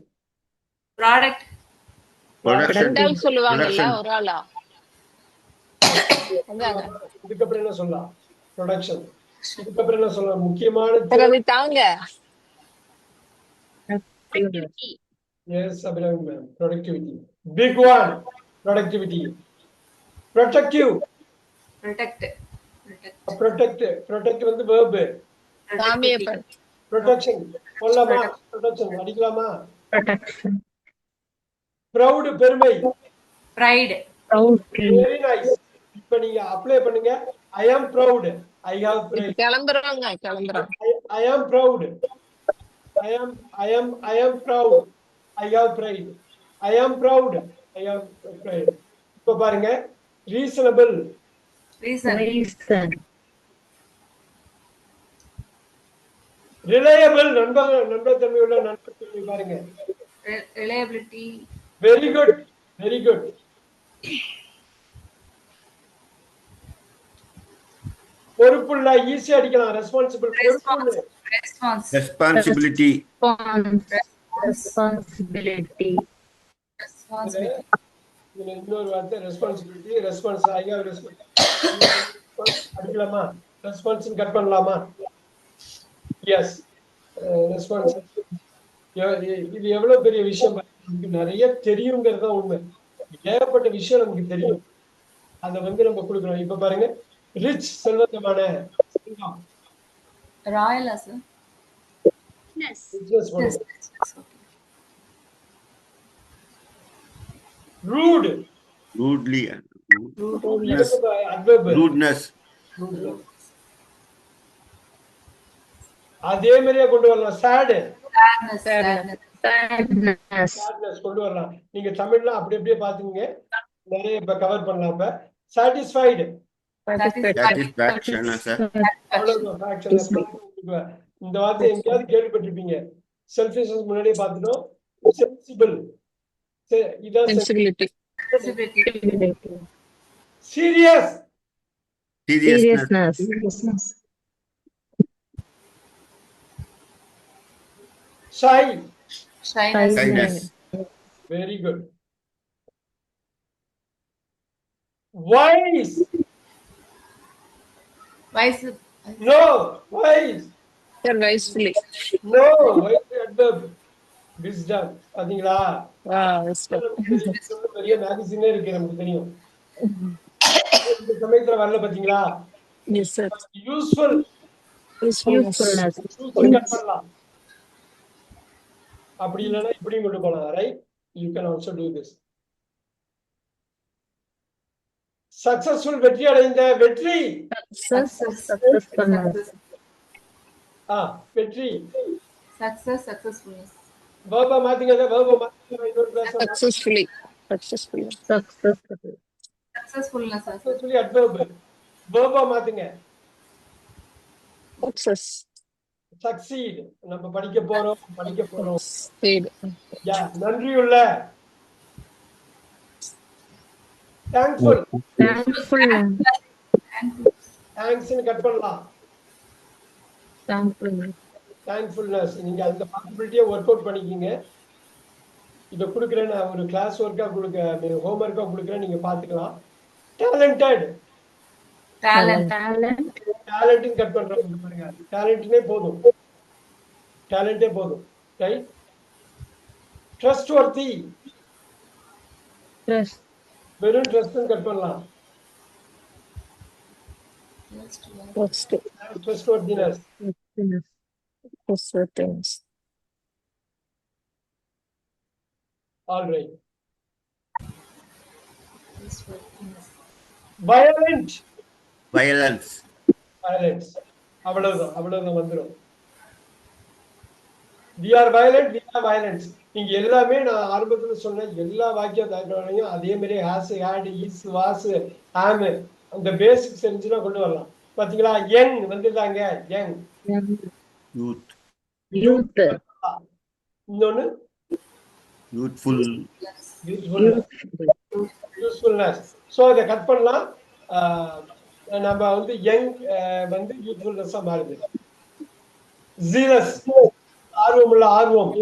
Product. ரெண்டாள் சொல்லுவாங்கல்ல, ஒரு ஆளா? இதுக்கப்புறம் என்ன சொல்லலாம்? ப்ரொடக்ஷன். இதுக்கப்புறம் என்ன சொல்லலாம்? முக்கியமான தாங்க. Yes, Abhinav ma'am. Productivity. Big one. Productivity. Protective. Protect. Protect verb. Samiyappan. Protection. கொல்லமா? Protection. அடிக்கலாமா? Protection. Proud, பெருமை. Pride. Very nice. இப்ப நீங்க அப்ளை பண்ணுங்க. I am proud. I have pride. கிளம்புறோம். I am proud. I am proud. I have pride. I am proud. I have pride. இப்ப பாருங்க, reasonable. Reason. Reliable. நம்பகத்தன்மை உள்ள நண்பர்கள் பாருங்க. Reliability. Very good. பொறுப்புள்ள, ஈஸியா அடிக்கலாம். ரெஸ்பான்சிபிள். Responsibility. இன்னொரு வார்த்தை ரெஸ்பான்சிபிலிட்டி. ரெஸ்பான்ஸ் அடிக்கலாமா? ரெஸ்பான்ஸ் கட் பண்ணலாமா? எஸ். ரெஸ்பான்ஸ். இது எவ்வளவு பெரிய விஷயம். நமக்கு நிறைய தெரியுங்கிறது தான் உண்மை. ஏகப்பட்ட விஷயம் நமக்கு தெரியும். அதை நம்ம கொடுக்கணும். இப்ப பாருங்க, ரிச், செல்வந்தமான. Royal, sir. Rude. Rudely. Rudeness. அதே மாதிரியே கொண்டு வரலாம். சேட். Sadness. கொண்டு வரலாம். நீங்க தமிழ்லாம் அப்படியே பாத்துங்க, நிறைய இப்ப கவர் பண்ணலாம். இப்ப சாட்டிஸ்ஃபைடு. Satisfaction. இந்த வார்த்தை எங்கேயாவது கேள்விப்பட்டிருப்பீங்க. செல்ஃபிஷ்னஸ் முன்னாடியே பார்த்துட்டோம். Sensible. Serious. Seriousness. Shy. Shyness. Very good. Wise. Wise. No. Wise. Wisely. No. Wise adverb. Wisdom. பாத்தீங்களா? பெரிய மேகசினே இருக்கு, நமக்கு தெரியும். இந்த சமயத்துல வரல பாத்தீங்களா? யூஸ்ஃபுல். Usefulness. அப்படி இல்லைன்னா இப்படியும் கொண்டு போகலாம். Right? You can also do this. Successful. வெற்றி அடைந்த. வெற்றி. வெற்றி. Successfulness. verb மாத்திங்க. verb மாத்திங்க. இன்னொரு பேசலாம். Successfully. Successfulness. Successfully adverb. verb மாத்திங்க. Succeed. நம்ம படிக்க போறோம். நன்றியுள்ள. தேங்க்ஃபுல் thankfulness, தேங்க்ஸ்னு கட் பண்ணலாம். thankfulness, தேங்க்ஃபுல்னஸ் நீங்க அந்த பாசிபிலிட்டியை ஒர்க் அவுட் பண்ணிக்கிங்க. இதை கொடுக்குறேன், நான் ஒரு கிளாஸ் ஒர்க்கா கொடுக்க ஹோம் ஒர்க்கா கொடுக்குறேன், நீங்க பாத்துக்கலாம். டேலண்டட் talent, talent, டேலண்ட்னு கட் பண்றாங்க பாருங்க. டேலண்ட்னே போதும், டேலண்டே போதும். ரைட். ட்ரஸ்ட் வர்த்தி trust, வெறும் ட்ரஸ்ட்னு கட் பண்ணலாம். Trust. Trust worthiness. trustworthiness, Trustworthiness. All right. Violent violence, violence அவ்வளவுதான், அவ்வளவுதான் வந்துடும். we are violent, we are violence. நீங்க எல்லாமே நான் ஆரம்பத்துல சொன்ன எல்லா வாக்கிய தகவலையும் அதே மாதிரி ஹாஸ், ஹேட், இஸ், வாஸ், ஆம் அந்த பேசிக்ஸ் தெரிஞ்சுனா கொண்டு வரலாம். பாத்தீங்களா? யங் வந்துட்டாங்க, யங். youth, youth, இன்னொன்னு youthful, யூஸ்ஃபுல்னஸ். ஸோ இதை கட் பண்ணலாம். நம்ம வந்து யங் வந்து யூஸ்ஃபுல்னஸா மாறுது. ஜீலஸ் ஆர்வமுள்ள, ஆர்வம்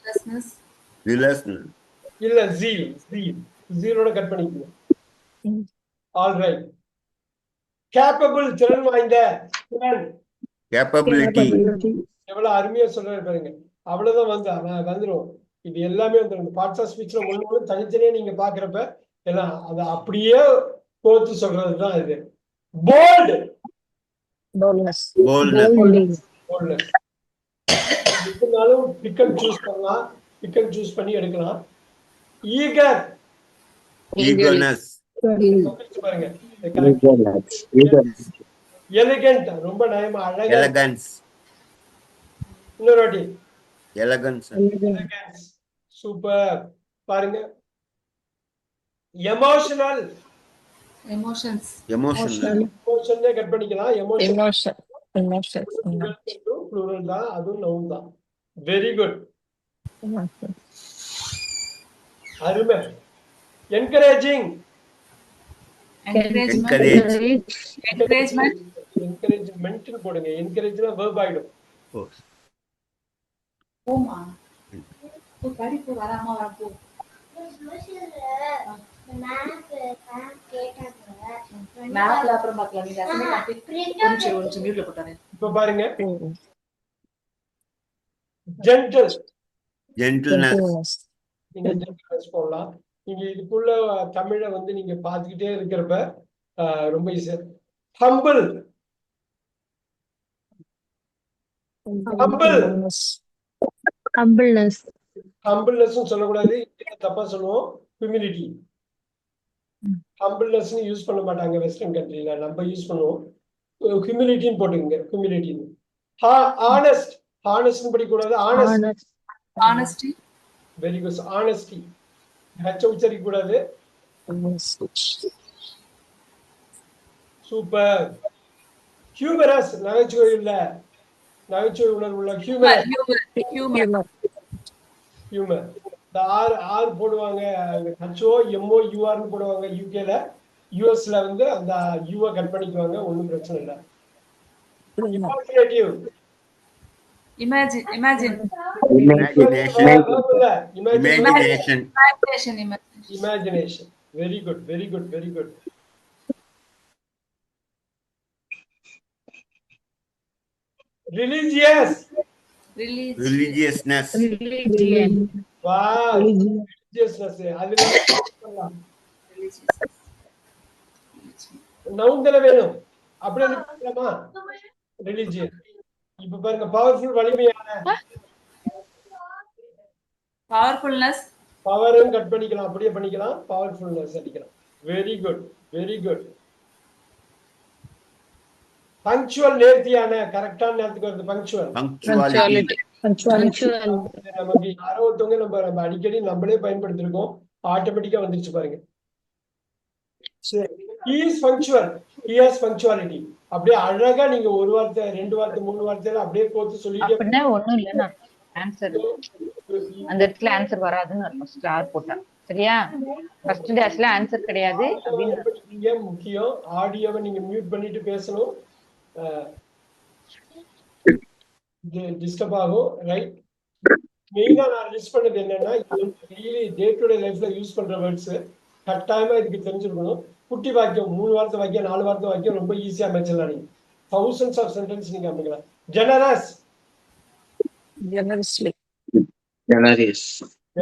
restlessness, relation, இல்ல, ஜீல், ஜீல் ஜீலோட கட் பண்ணிக்கணும். All right. கேப்பபிள் திறன் வாய்ந்த, திறன் capability, எவ்வளவு அருமையா சொல்றாரு பாருங்க. அவ்வளவுதான் வந்துடும். இது எல்லாமே வந்து பார்ட்ஸ் ஆஃப் ஸ்பீச்ல ஒண்ணு தனித்தனியா நீங்க பாக்குறப்ப எல்லாம் அதை அப்படியே கோர்த்து சொல்றதுதான் இது. Bold Boldness. boldness, boldness, boldness. எதுனாலும் பிக் அண்ட் சூஸ் பண்ணலாம், பிக் அண்ட் சூஸ் பண்ணி எடுக்கலாம். ஈகர் eagerness, பாருங்க. எலிகென்ட் ரொம்ப நயமா, அழகா. elegance, இன்னொரு வாட்டி. elegance, elegance super. பாருங்க. எமோஷனல், emotions, emotional, எமோஷனே கட் பண்ணிக்கலாம். Emotion Emotion. Emotion. ப்ளூரல் தான், அதுவும் நவுன் தான். Very good, Emotion. அருமை. Encouraging, encouragement, encourage, encouragement, encouragement போடுங்க. என்கரேஜ்னா வெர்ப் ஆயிடும். oh, போமா போ படிப்பு வராம வரப்போ மேப்ல அப்புறம் பார்க்கலாம். நீங்க அசைன்மெண்ட் கம்ப்ளீட் ஒரு நிமிஷம் மியூட்ல போட்டாரு. இப்ப பாருங்க. Gentle, gentleness, Gentleness. நீங்க ஜென்டல்னஸ் போடலாம். நீங்க இதுக்குள்ள தமிழை வந்து நீங்க பார்த்துக்கிட்டே இருக்கிறப்ப ரொம்ப ஈஸியா. Humble, humble, Humbleness. humbleness, humbleness சொல்லக்கூடாது, தப்பா சொல்லுவோம். ஹியூமிலிட்டி. ஹம்பிள்னஸ் யூஸ் பண்ண மாட்டாங்க வெஸ்டர்ன் கண்ட்ரில, நம்ம யூஸ் பண்ணுவோம். ஹியூமிலிட்டின்னு போட்டுங்க. ஹியூமிலிட்டி. ஆனஸ்ட், ஆனஸ்ட்னு படிக்கக்கூடாது. Honest, honest, honesty, very good. Honesty ஹச்ச உச்சரிக்க கூடாது. சூப்பர். ஹியூமரஸ், நகைச்சுவை இல்ல, நகைச்சுவை உணர்வு உள்ள. Humour, humor, humour. இந்த ஆர் போடுவாங்க, ஹச்ஓ எம்ஓ யூஆர்னு போடுவாங்க யூகேல. யூஎஸ்ல வந்து அந்த யூவை கட் பண்ணிக்குவாங்க, ஒன்றும் பிரச்சனை இல்லை. இமாஜினேட்டிவ், imagine, imagination, imagination, imagination. Very good, very good, very good. Religious, religiousness, religion, வா, ரிலிஜியஸ்னஸ். அதுல நவுந்தல வேணும், அப்படியே நினைக்கலாமா? ரிலிஜியன். இப்ப பாருங்க, பவர்ஃபுல், வலிமையான. Powerfulness, பவரும் கட் பண்ணிக்கலாம், அப்படியே பண்ணிக்கலாம். பவர்ஃபுல்னஸ் அடிக்கலாம். Very good, very good. Punctual, நேர்த்தியான, கரெக்டான நேரத்துக்கு வருது. பங்க்சுவல். punctuality, punctual, நமக்கு யாரோ ஒருத்தவங்க நம்ம அடிக்கடி நம்மளே பயன்படுத்திருக்கோம், ஆட்டோமேட்டிக்கா வந்துருச்சு பாருங்க. he is punctual, he has punctuality. அப்படியே அழகா நீங்க ஒரு வார்த்தை, ரெண்டு வார்த்தை, மூணு வார்த்தையில அப்படியே கோர்த்து சொல்லிட்டே. அப்படின்னா ஒண்ணும் இல்லைன்னா ஆன்சர் அந்த இடத்துல ஆன்சர் வராதுன்னு அர்த்தம். ஸ்டார் போட்டா சரியா? ஃபர்ஸ்ட் டேஷ்ல ஆன்சர் கிடையாது அப்படின்னு. படிக்கிறீங்க முக்கியம். ஆடியோவை நீங்க மியூட் பண்ணிட்டு பேசணும். டிஸ்டர்ப் ஆகும். ரைட். மெயினா நான் லிஸ்ட் பண்ணது என்னன்னா, டெய்லி டே டு டே லைஃப்ல யூஸ் பண்ற வேர்ட்ஸ் கட்டாயமா இதுக்கு தெரிஞ்சிருக்கணும். குட்டி வாக்கியம் 3 வார்த்தை வாக்கியம் 4 வார்த்தை வாக்கியம் ரொம்ப ஈஸியா அமைச்சிடலாம். நீங்க thousands ஆஃப் சென்டென்ஸ் நீங்க அமைக்கலாம். Generous, Generously. Generous.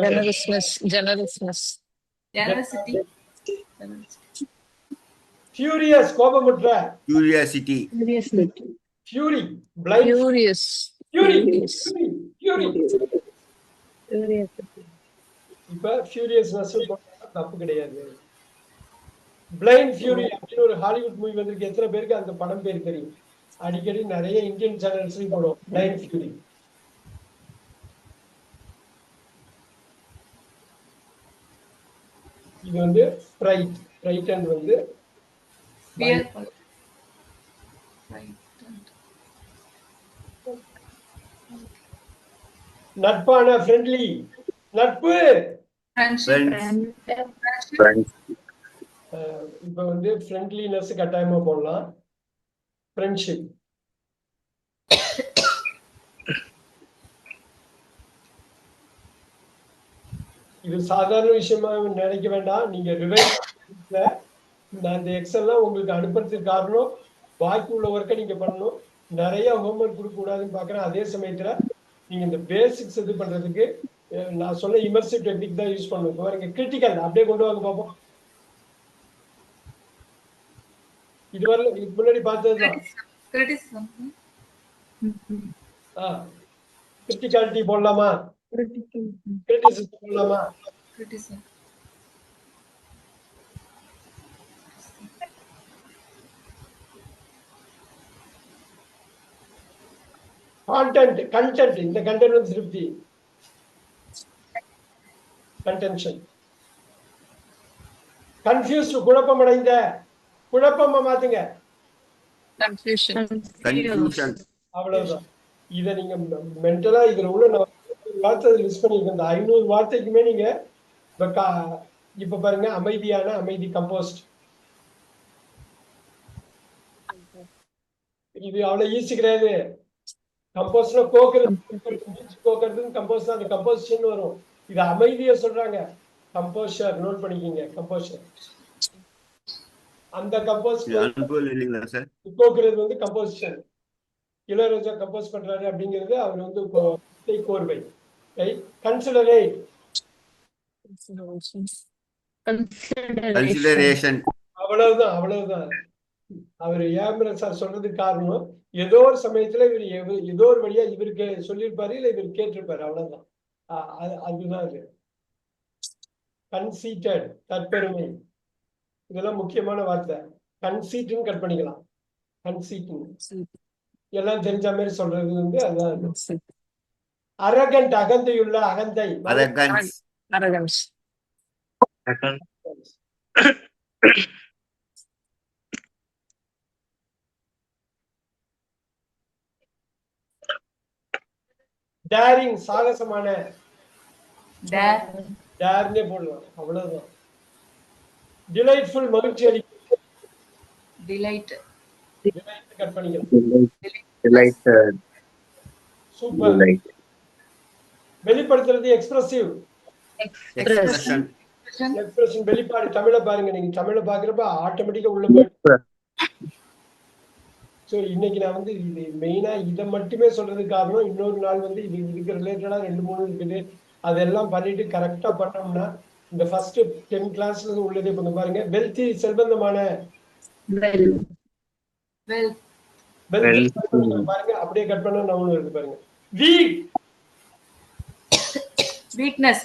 Generousness. Generousness. Generosity. Furious, கோபமுற்ற. curiosity, Seriously. Fury, blind. Furious. Fury, Furious. Fury. Curiosity. இப்ப ஃபியூரியஸ்னஸ் தப்பு கிடையாது. பிளைண்ட் ஃபியூரி அப்படின்னு ஒரு ஹாலிவுட் மூவி வந்திருக்கு. எத்தனை பேருக்கு அந்த படம் பேர் தெரியும்? அடிக்கடி நிறைய இந்தியன் சேனல்ஸ்லயும் போடுவோம். Blind fury. இது வந்து ஃப்ரைட். ஃப்ரைட்டன் வந்து Fear. நட்பான, ஃப்ரெண்ட்லி. நட்பு. Friendship. friends, Friends. இப்ப வந்து ஃப்ரெண்ட்லினஸ் கட்டாயமா போடலாம். ஃப்ரெண்ட்ஷிப். இது சாதாரண விஷயமா நினைக்க வேண்டாம். நீங்க ரிவைஸ் நான் இந்த எக்ஸெல்லாம் உங்களுக்கு அனுப்புறதுக்கு காரணம் பாக்கி உள்ள ஒர்க்கை நீங்க பண்ணணும். நிறைய ஹோம்ஒர்க் கொடுக்க கூடாதுன்னு பாக்குறேன். அதே சமயத்துல நீங்க இந்த பேசிக்ஸ் இது பண்றதுக்கு நான் சொன்ன இமர்சிவ் டெக்னிக் தான் யூஸ் பண்ணணும். இப்போ நீங்க கிரிட்டிக்கல் அப்படியே கொண்டு வாங்க பார்ப்போம். இதுவரை இதுக்கு முன்னாடி பார்த்ததுதான். Criticism. கிரிட்டிகாலிட்டி போடலாமா? கிரிட்டிசிசம் போடலாமா? Criticism. Content, content. இந்த கண்டென்ட் வந்து திருப்தி. கன்டென்ஷன். கன்ஃபியூஸ்ட், குழப்பமடைந்த. குழப்பமா மாத்துங்க. Confusion. confusion, அவ்வளவுதான். இதை நீங்க மென்டலா இதுல உள்ள நான் வார்த்தை லிஸ்ட் பண்ணிருக்கேன். இந்த 500 வார்த்தைக்குமே நீங்க இப்ப பாருங்க, அமைதியான, அமைதி, கம்போஸ்ட். இது அவ்வளவு ஈஸி கிடையாது. கம்போஸ்ட்னா கோக்கிறது கம்போஸ்ட் தான். அது கம்போசிஷன் வரும். இது அமைதியை சொல்றாங்க. கம்போஸ்டர் நோட் பண்ணிக்கிங்க. கம்போஸ்டர். அந்த கம்போஸ்ட் அனுபவம் இல்லைங்களா சார்? கோக்கிறது வந்து கம்போசிஷன். இளையராஜா கம்போஸ் பண்றாரு அப்படிங்கிறது அவர் வந்து கோர்வை. கன்சிடரேட். consideration, அவ்வளவுதான், அவ்வளவுதான். அவர் ஏமரன் சார் சொல்றதுக்கு காரணம் ஏதோ ஒரு சமயத்துல இவர் ஏதோ ஒரு வழியா இவருக்கு சொல்லியிருப்பாரு, இல்ல இவர் கேட்டிருப்பாரு. அவ்வளவுதான். அதுதான் இது. கன்சீட்டட், தற்பெருமை. இதெல்லாம் முக்கியமான வார்த்தை. கன்சீட்னு கட் பண்ணிக்கலாம். கன்சீட் எல்லாம் தெரிஞ்ச மாதிரி சொல்றது வந்து அதுதான். அரகண்ட், அகந்தையுள்ள, அகந்தை. arrogance, Arrogance. டேரிங், சாகசமான. டேர்னே போடலாம். அவ்வளவுதான். டிலைட்ஃபுல், மகிழ்ச்சி அளிக்கும். Delight. கட் பண்ணிக்கலாம். Delighted. சூப்பர். Delight. வெளிப்படுத்துறது எக்ஸ்பிரசிவ். expression, எக்ஸ்பிரஷன், வெளிப்பாடு. தமிழை பாருங்க. நீங்க தமிழை பாக்குறப்ப ஆட்டோமேட்டிக்கா உள்ள போயிடும். ஸோ இன்னைக்கு நான் வந்து இது மெயினா இதை மட்டுமே சொல்றதுக்கு காரணம், இன்னொரு நாள் வந்து இதுக்கு ரிலேட்டடா 2-3 இருக்குது. அதெல்லாம் பண்ணிட்டு கரெக்டா பண்ணோம்னா இந்த ஃபர்ஸ்ட் 10 கிளாஸ்ல உள்ளதே பண்ண பாருங்க. வெல்த்தி, செல்வந்தமான. பாருங்க அப்படியே கட் பண்ண நான் ஒண்ணு இருக்கு பாருங்க. வீக். Weakness.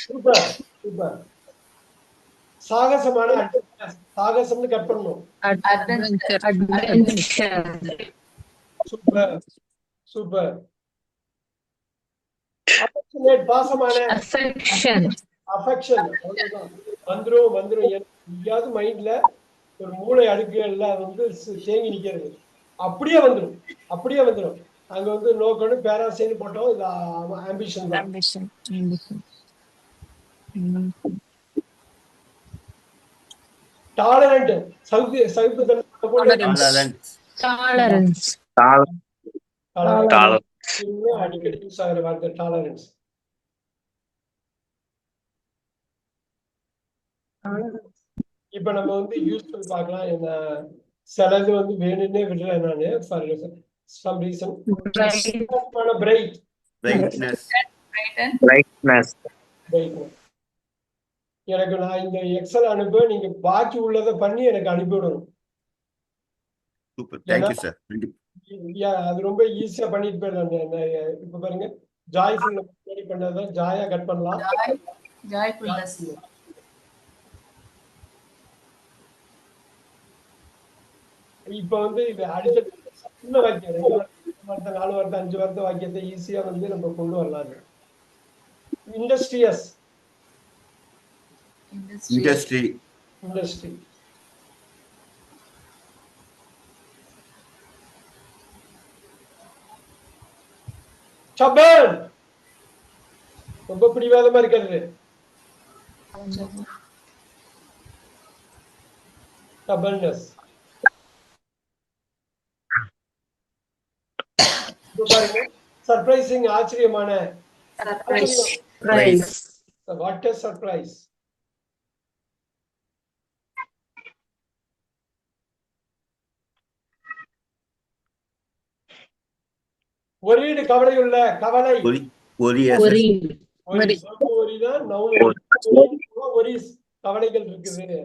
Super, super. சாகசமான. சாகசம்னு கட் பண்ணணும். Super, super. அஃபெக்ஷனேட், பாசமான. அஃபெக்ஷன். வந்துரும் எங்கேயாவது மைண்ட்ல ஒரு மூளை அடுக்குகள்ல வந்து தேங்கி நிக்கிறது. அப்படியே வந்துடும். அங்க வந்து நோக்கணும், பேராசைன்னு போட்டோம். இது ஆம்பிஷன் தான். டாலரண்ட் சகிப்பு Tolerance. Tolerance. Tolerance. அடிக்கடி யூஸ் ஆகிற வார்த்தை டாலரன்ஸ். இப்ப நம்ம வந்து யூஸ்ஃபுல் பார்க்கலாம். என்ன சிலது வந்து வேணும்னே விடுறேன் நானு for some reason. Bright Brightness. Brightness. எனக்கு நான் இந்த எக்ஸல் அனுப்ப நீங்க பாக்கி உள்ளதை பண்ணி எனக்கு அனுப்பிவிடணும். Super. Thank you, sir. Thank you. அது ரொம்ப ஈஸியா பண்ணிட்டு போயிடலாம். இப்ப பாருங்க ஜாய்ஃபுல் பண்ணதான் ஜாயா கட் பண்ணலாம். ஜாய்ஃபுல்னஸ். இப்ப வந்து இது அடுத்த சின்ன வாக்கியம் 2 வார்த்தை 4 வார்த்தை 5 வார்த்தை வாக்கியத்தை ஈஸியா வந்து நம்ம கொண்டு வரலாம். இண்டஸ்ட்ரியஸ். Industry. இண்டஸ்ட்ரி. சபல் ரொம்ப பிடிவாதமா இருக்கிறது. சபல்னஸ். சர்ப்ரைசிங் ஆச்சரியமான. Price. What is surprise? Worried கவலையுள்ள கவலை. Worry. ஒரிதான் ஒரிஸ் கவலைகள் இருக்குது.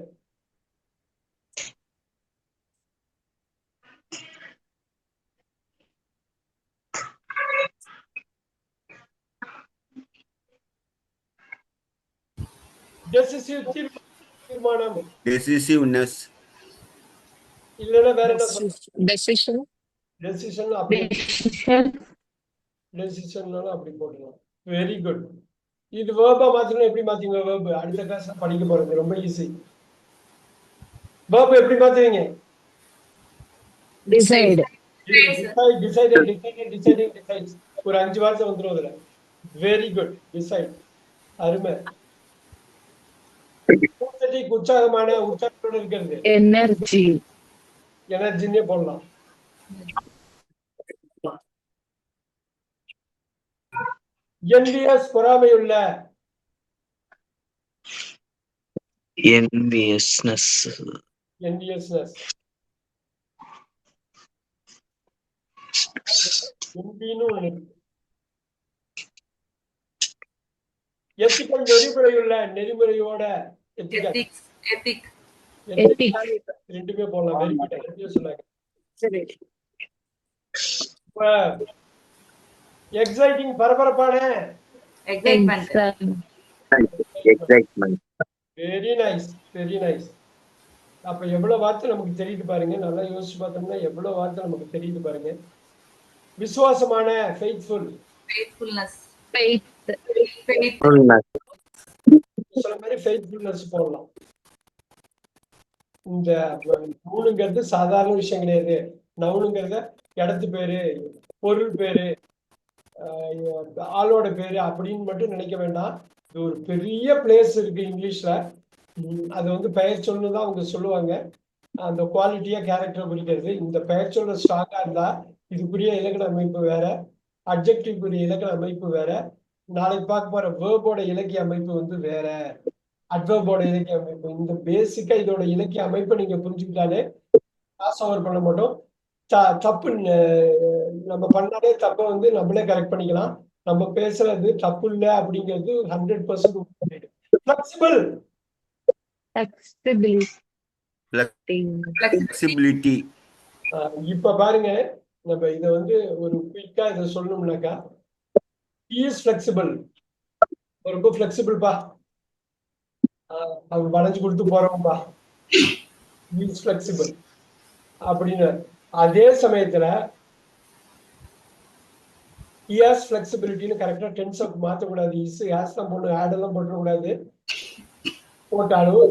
தீர்மானம். Decisiveness. இல்லைன்னா வேற என்ன சொல்ல? Decision. டெசிஷன் அப்படி Decision. டெசிஷன்னாலும் அப்படி போட்டுக்கலாம். Very good. இது வேர்பா மாத்தணும். எப்படி மாத்தீங்க வேர்பு? அடுத்த கிளாஸ்ல படிக்க போறது ரொம்ப ஈஸி. வேர்பு எப்படி மாத்துவீங்க? Decide. டிசைட். ஒரு 5 வார்த்தை வந்துடும் அதுல. Very good. டிசைட். அருமை. உற்சாகமான உற்சாகத்தோட இருக்கிறது. Energy. எனர்ஜின்னே போடலாம். என்வியஸ் பொறாமையுள்ள. Enviousness. என்வியஸ்னஸ். என்வின்னு ஒண்ணு இருக்கு. எத்திக்கல் நெறிமுறையுள்ள. நெறிமுறையோட. எத்திக்கல். எத்திக். ரெண்டுமே போடலாம். Very good. ரெண்டுமே சொன்னாங்க. எக்ஸைட்டிங் பரபரப்பான. Excitement. Excitement. Very nice. Very nice. அப்ப எவ்வளவு வார்த்தை நமக்கு தெரியுது பாருங்க. நல்லா யோசிச்சு பார்த்தோம்னா எவ்வளவு வார்த்தை நமக்கு தெரியுது பாருங்க. விசுவாசமான. ஃபெய்த்ஃபுல். ஃபெய்த்ஃபுல்னஸ். Faith. Fullness. சொல்ற மாதிரி ஃபெய்த்ஃபுல்னஸ் போடலாம். இந்த நவுனுங்கிறது சாதாரண விஷயம் கிடையாது. நவுனுங்கிறத இடத்து பேரு, பொருள் பேரு, ஆளோட பேரு அப்படின்னு மட்டும் நினைக்க வேண்டாம். இது ஒரு பெரிய பிளேஸ் இருக்கு இங்கிலீஷ்ல. அது வந்து பெயர் சொல்லுதான் அவங்க சொல்லுவாங்க. அந்த குவாலிட்டியா கேரக்டரை குறிக்கிறது. இந்த பெயர் சொல்ல ஸ்ட்ராங்கா இருந்தா இதுக்குரிய இலக்கண அமைப்பு வேற, அட்ஜெக்டிவ்க்குரிய இலக்கண அமைப்பு வேற, நாளைக்கு பார்க்க போற வேர்போட இலக்கிய அமைப்பு வந்து வேற, அட்வர்போட இலக்கிய அமைப்பு. இந்த பேசிக்கா இதோட இலக்கிய அமைப்பை நீங்க புரிஞ்சுக்கிட்டாலே பாஸ் ஓவர் பண்ண மாட்டோம். தப்பு நம்ம பண்ணாலே தப்பை வந்து நம்மளே கரெக்ட் பண்ணிக்கலாம். நம்ம பேசுறது தப்பு இல்லை அப்படிங்கிறது 100% ஃபிளெக்சிபிள். Flexibility. இப்ப பாருங்க, நம்ம இதை வந்து ஒரு குயிக்கா இதை சொல்லணும்னாக்கா, இஸ் ஃபிளெக்சிபிள். ரொம்ப ஃபிளெக்சிபிள்பா. அவங்க வளைஞ்சு கொடுத்து போறோம்பா. இஸ் ஃபிளெக்சிபிள் அப்படின்னு. அதே சமயத்துல இஸ் ஃபிளெக்சிபிலிட்டின்னு கரெக்டா டென்ஸ் மாற்றக்கூடாது. இஸ் ஹேஸ் தான் போடணும். ஆட் எல்லாம் போட்டக்கூடாது. போட்டாலும்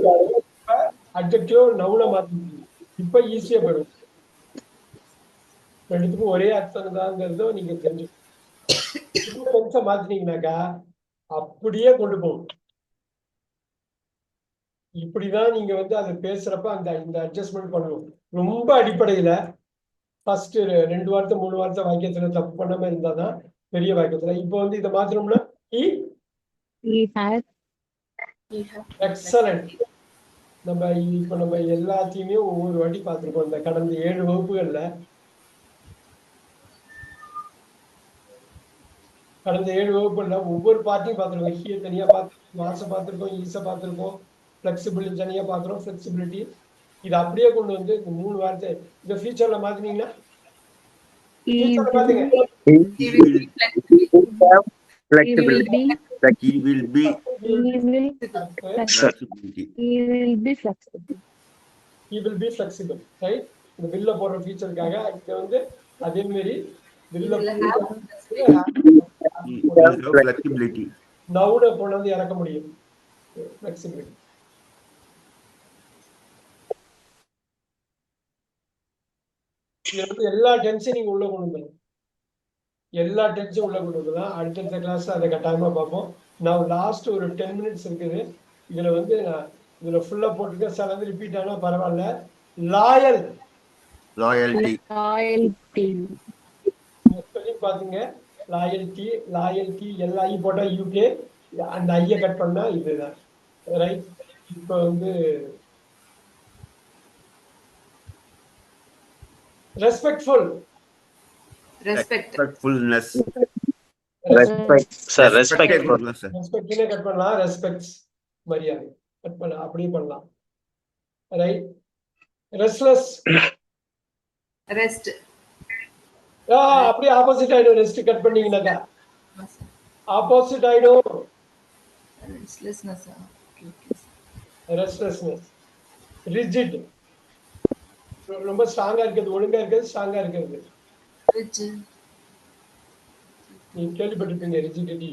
அட்ஜெக்டிவ் நவுனை மாற்றணும். இப்ப ஈஸியா போயிடும். ரெண்டுத்துக்கும் ஒரே அர்த்தம் தான்ங்கிறதோ நீங்க தெரிஞ்சுக்கணும். டென்ஸை மாத்தினீங்கன்னாக்கா அப்படியே கொண்டு போகணும். இப்படிதான் நீங்க வந்து அதை பேசுறப்ப இந்த அட்ஜஸ்ட்மெண்ட் பண்ணணும். ரொம்ப அடிப்படையில ஃபர்ஸ்ட் 2 வார்த்தை 3 வார்த்தை வாக்கியத்துல தப்பு பண்ணாம இருந்தாதான் பெரிய வாக்கியத்துல. இப்போ வந்து இதை மாத்தினோம்னா He had. எக்ஸலண்ட். நம்ம எல்லாத்தையுமே ஒவ்வொரு வாட்டி பார்த்திருக்கோம் இந்த கடந்த 7 வகுப்புகள்ல. ஒவ்வொரு பார்ட்டியும் பார்த்திருக்கோம். ஹிய தனியா பார்த்திருக்கோம், மாச பார்த்திருக்கோம், ஈச பார்த்திருக்கோம், ஃபிளெக்சிபிலிட்டி தனியா பார்க்கிறோம், ஃபிளெக்சிபிலிட்டி. இது அப்படியே கொண்டு வந்து இந்த 3 வார்த்தை இந்த ஃபியூச்சர்ல மாத்தினீங்கன்னா He ஃபியூச்சர்ல பாத்தீங்க He will flexibility. He will be flexibility. flexible. he will be flexible, right? இந்த வில்ல போடுற ஃபீச்சருக்காக இங்க வந்து அதே மாதிரி வில்ல He will have flexibility. நவுட போனது இறக்க முடியும். flexibility. எல்லா டென்ஷன் நீங்க உள்ள கொண்டு வந்துடும். எல்லா டென்ஷன் உள்ள கொண்டு வந்துடலாம். அடுத்தடுத்த கிளாஸ்ல அதை கட்டாயமா பார்ப்போம். நான் லாஸ்ட் ஒரு 10 மினிட்ஸ் இருக்குது. இதுல வந்து இதுல ஃபுல்லா போட்டுருக்கேன். சில வந்து ரிப்பீட் ஆனா பரவாயில்ல. Loyal Loyalty. Loyalty. பாத்தீங்க. லாயல்டி எல்ஐ போட்டா யூகே, அந்த ஐய கட் பண்ணா இதுதான், ரைட்? இப்ப வந்து respectful. Respectfulness. Respect. Sir, respectful. Sir. ரெஸ்பெக்ட்னே கட் பண்ணலாம். ரெஸ்பெக்ட்ஸ் மரியாதை கட் பண்ணலாம். அப்படியே பண்ணலாம், ரைட்? ரெஸ்ட்லெஸ். ரெஸ்ட். அப்படியே ஆப்போசிட் ஆயிடும். ரெஸ்ட் கட் பண்ணீங்கன்னாக்கா ஆப்போசிட் ஆயிடும். ரெஸ்ட்லெஸ்னஸ். ரெஸ்ட்லெஸ்னஸ். ரிஜிட். ரொம்ப ஸ்ட்ராங்கா இருக்கிறது, ஒழுங்கா இருக்கிறது, ஸ்ட்ராங்கா இருக்கிறது. நீங்க கேள்விப்பட்டிருப்பீங்க ரிஜிடிட்டி.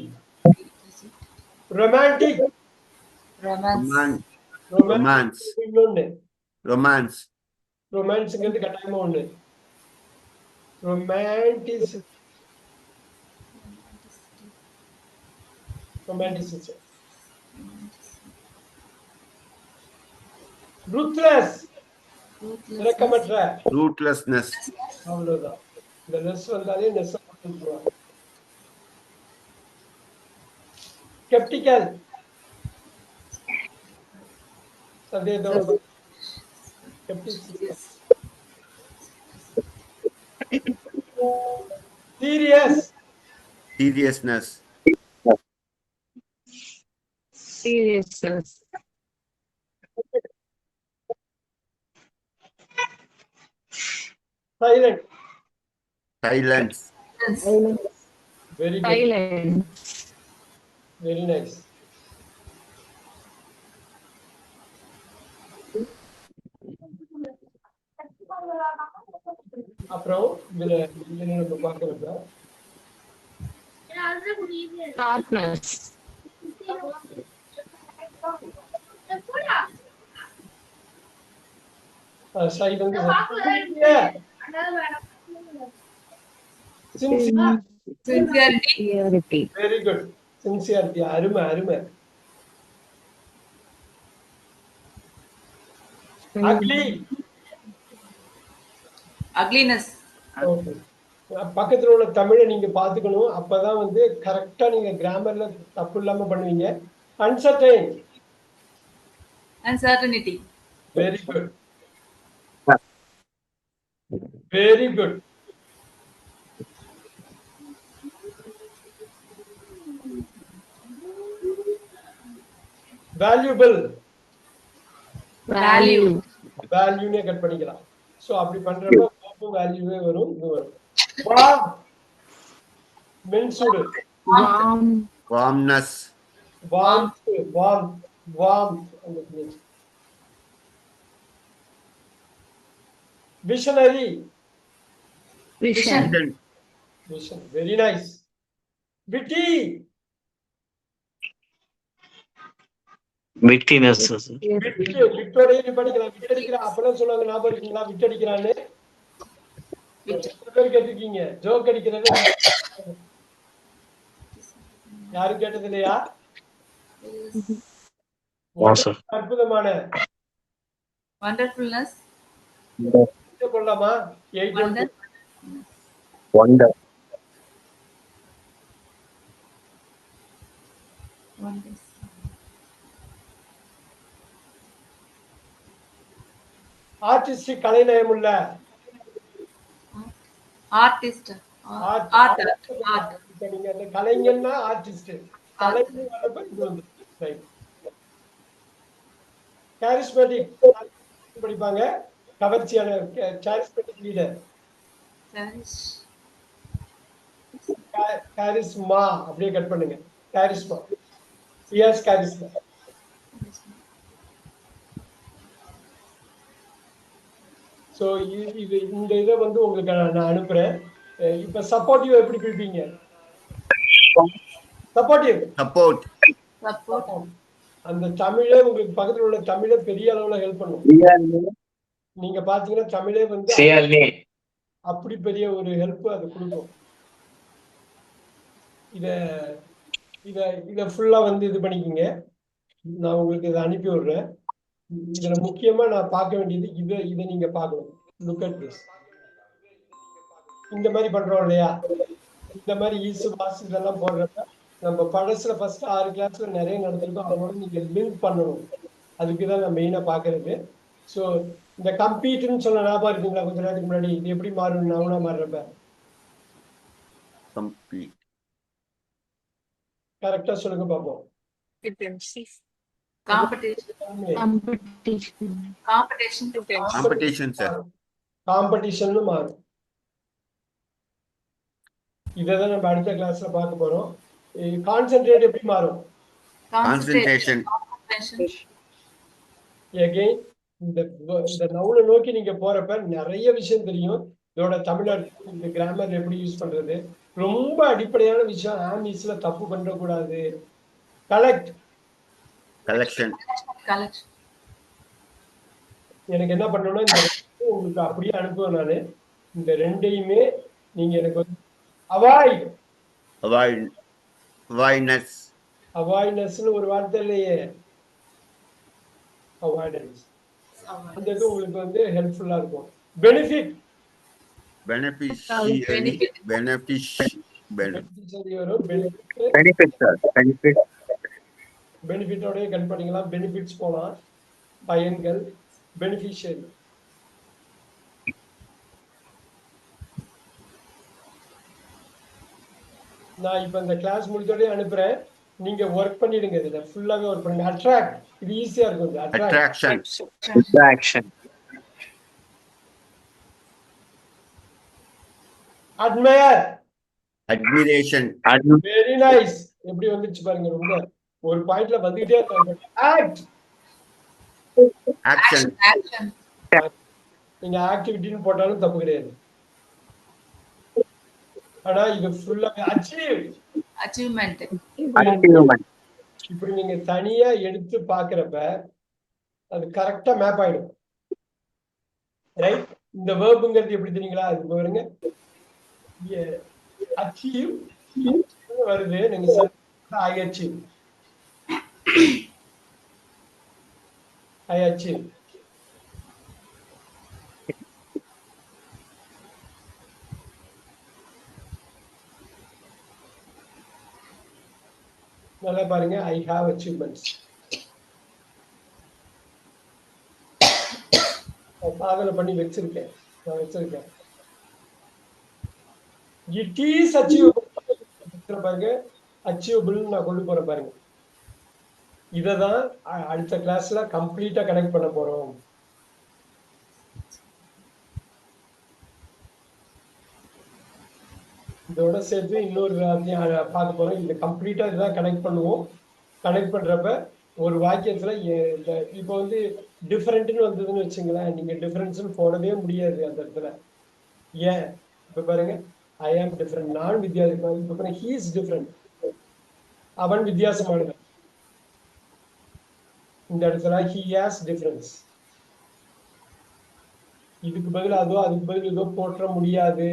ரொமான்டிக். Romance. இன்னொன்னு Romance. ரொமான்ஸ்ங்கிறது கட்டாயமா ஒண்ணு. ரொமான்டிசிசம். ரூத்லெஸ். இரக்கமற்ற. Rootlessness. அவ்வளவுதான். இந்த லெஸ் வந்தாலே நெஸ் போட்டுருவாங்க. ஸ்கெப்டிக்கல். சந்தேகம். Serious. Seriousness. Seriousness. Silent. Silence. Very good. Silent. Very nice. அப்புறம் இதுல நம்ம பார்க்கறப்ப Sharpness. Silent. Sincerity. Very good. Sincerity. அருமை அருமை. அக்லி. அக்லினஸ். ஓகே. பக்கத்துல உள்ள தமிழை நீங்க பாத்துக்கணும். அப்பதான் வந்து கரெக்டா நீங்க கிராமர்ல தப்பு இல்லாம பண்ணுவீங்க. Uncertain. Uncertainty. Very good. Very good. Valuable. Value. வேல்யூனே கட் பண்ணிக்கலாம். சோ அப்படி பண்றப்ப வேல்யூவே வரும், இது வரும். வார்ம். மென்சூடு. Warm. Warmness. Warm. Visionary. Vision. Vision. Very nice. Witty. Wittiness. விட்டோடையே படிக்கலாம். விட்டடிக்கிறான் அப்பதான் சொல்லுவாங்க, ஞாபகம் இருக்கீங்களா? விட்டடிக்கிறான்னு பேர் கேட்டிருக்கீங்க. ஜோக் அடிக்கிறது யாரும் கேட்டது இல்லையா? அற்புதமான Wonderfulness. கொள்ளலாமா 8 Wonder. Wonder Wonders. ஆர்டிஸ்டிக் கலைநயமுள்ள Artist. Art. Art. Art. இப்ப நீங்க அந்த கலைஞன்னா ஆர்டிஸ்ட் கலைஞர் வரப்ப இது வந்து charismatic படிப்பாங்க கவர்ச்சியான charismatic லீடர் Cherish. charisma அப்படியே கட் பண்ணுங்க charisma yes charisma சோ இது இந்த இதை வந்து உங்களுக்கு நான் அனுப்புறேன் இப்ப சப்போர்ட்டிவ் எப்படி பிடிப்பீங்க சப்போர்ட்டிவ் Support. Support. அந்த தமிழே உங்களுக்கு பக்கத்துல உள்ள தமிழே பெரிய அளவுல ஹெல்ப் பண்ணும் நீங்க பாத்தீங்கன்னா தமிழே வந்து அப்படி பெரிய ஒரு ஹெல்ப் அது கொடுக்கும் இத இத இத ஃபுல்லா வந்து இது பண்ணிக்கோங்க நான் உங்களுக்கு இதை அனுப்பி விடுறேன் இதுல முக்கியமா நான் பார்க்க வேண்டியது இதை நீங்க பார்க்கணும் லுக் அட் திஸ் இந்த மாதிரி பண்றோம் இல்லையா இந்த மாதிரி ஈசு வாசு இதெல்லாம் போடுறப்ப நம்ம பழசுல ஃபர்ஸ்ட் 6 கிளாஸ்ல நிறைய நடந்திருக்கோம் அதோட நீங்க லிங்க் பண்ணணும் அதுக்குதான் நான் மெயினா பாக்குறது ஸோ இந்த கம்பீட்னு சொன்ன ஞாபகம் இருக்குங்களா கொஞ்ச நேரத்துக்கு முன்னாடி இது எப்படி மாறும் நவுனா மாறுறப்ப Compete. கரெக்டா சொல்லுங்க பார்ப்போம் Competition. Competition. Competition. Competition, sir. Competition மாறும் இதான் நம்ம அடுத்த கிளாஸ்ல பார்க்க போறோம் கான்சென்ட்ரேட் எப்படி மாறும் Concentration. Concentration. எகைன் இந்த நவுனை நோக்கி நீங்க போறப்ப நிறைய விஷயம் தெரியும் இதோட தமிழ்நாடு இந்த கிராமர் எப்படி யூஸ் பண்றது ரொம்ப அடிப்படையான விஷயம் ஆமிஸ்ல தப்பு பண்ணக்கூடாது கலெக்ட் Collection. Collection. எனக்கு என்ன பண்ணணும்னா இந்த உங்களுக்கு அப்படியே அனுப்புவேன் நானு இந்த ரெண்டையுமே நீங்க எனக்கு வந்து அவாய்ட் Avoidness. அவாய்ட்னஸ்னு ஒரு வார்த்தை இல்லையே அவாய்டன்ஸ் அந்த இது உங்களுக்கு வந்து ஹெல்ப்ஃபுல்லா இருக்கும் பெனிஃபிட் Beneficiary. பெனிஃபிஷரி வரும் பெனிஃபிட் சார் பெனிஃபிட் பெனிஃபிட்டோடய கட் பண்ணிக்கலாம் பெனிஃபிட்ஸ் போகலாம் பயன்கள் பெனிஃபிஷியரி நான் இப்ப இந்த கிளாஸ் முடிச்சோடய அனுப்புறேன் நீங்க ஒர்க் பண்ணிடுங்க இதுல ஃபுல்லாவே ஒர்க் பண்ணுங்க அட்ராக்ட் இது ஈஸியா இருக்கும் Attraction. Attraction admire Admiration. Very nice எப்படி வந்துச்சு பாருங்க ரொம்ப ஒரு பாயிண்ட்ல வந்துகிட்டே இருக்காங்க ஆக்ட் Action. Action. நீங்க ஆக்டிவிட்டின்னு போட்டாலும் தப்பு கிடையாது ஆனா இது ஃபுல்லா அச்சீவ் Achievement. அச்சீவ்மெண்ட் இப்படி நீங்க தனியா எடுத்து பாக்குறப்ப அது கரெக்டா மேப் ஆயிடும் ரைட் இந்த வேர்புங்கிறது எப்படி தெரியுங்களா அது பாருங்க அச்சீவ் வருது நீங்க ஐ அச்சீவ் ஐ அச்சீவ் நல்லா பாருங்க ஐ ஹாவ் அச்சீவ்மெண்ட்ஸ் சாதனை பண்ணி வச்சிருக்கேன் நான் வச்சிருக்கேன் இட் இஸ் அச்சீவபிள் பாருங்க அச்சீவபிள் நான் கொண்டு போறேன் பாருங்க இததான் அடுத்த கிளாஸ்ல கம்ப்ளீட்டா கனெக்ட் பண்ண போறோம் இதோட சேர்த்து இன்னொரு பார்க்க போறோம் இந்த கம்ப்ளீட்டா இதுதான் கனெக்ட் பண்ணுவோம் கனெக்ட் பண்றப்ப ஒரு வாக்கியத்துல இப்போ வந்து டிஃபரெண்ட்னு வந்ததுன்னு வச்சுங்களேன் நீங்க டிஃபரன்ஸ்னு போடவே முடியாது அந்த இடத்துல ஏன் இப்ப பாருங்க ஐ ஆம் டிஃபரெண்ட் நான் வித்தியாசம் இப்ப பாருங்க ஹீ இஸ் டிஃபரெண்ட் அவன் வித்தியாசமானவன் இந்த இடத்துல ஹீ ஹாஸ் டிஃபரன்ஸ் இதுக்கு பதில் அதோ அதுக்கு பதில் இதோ போற்ற முடியாது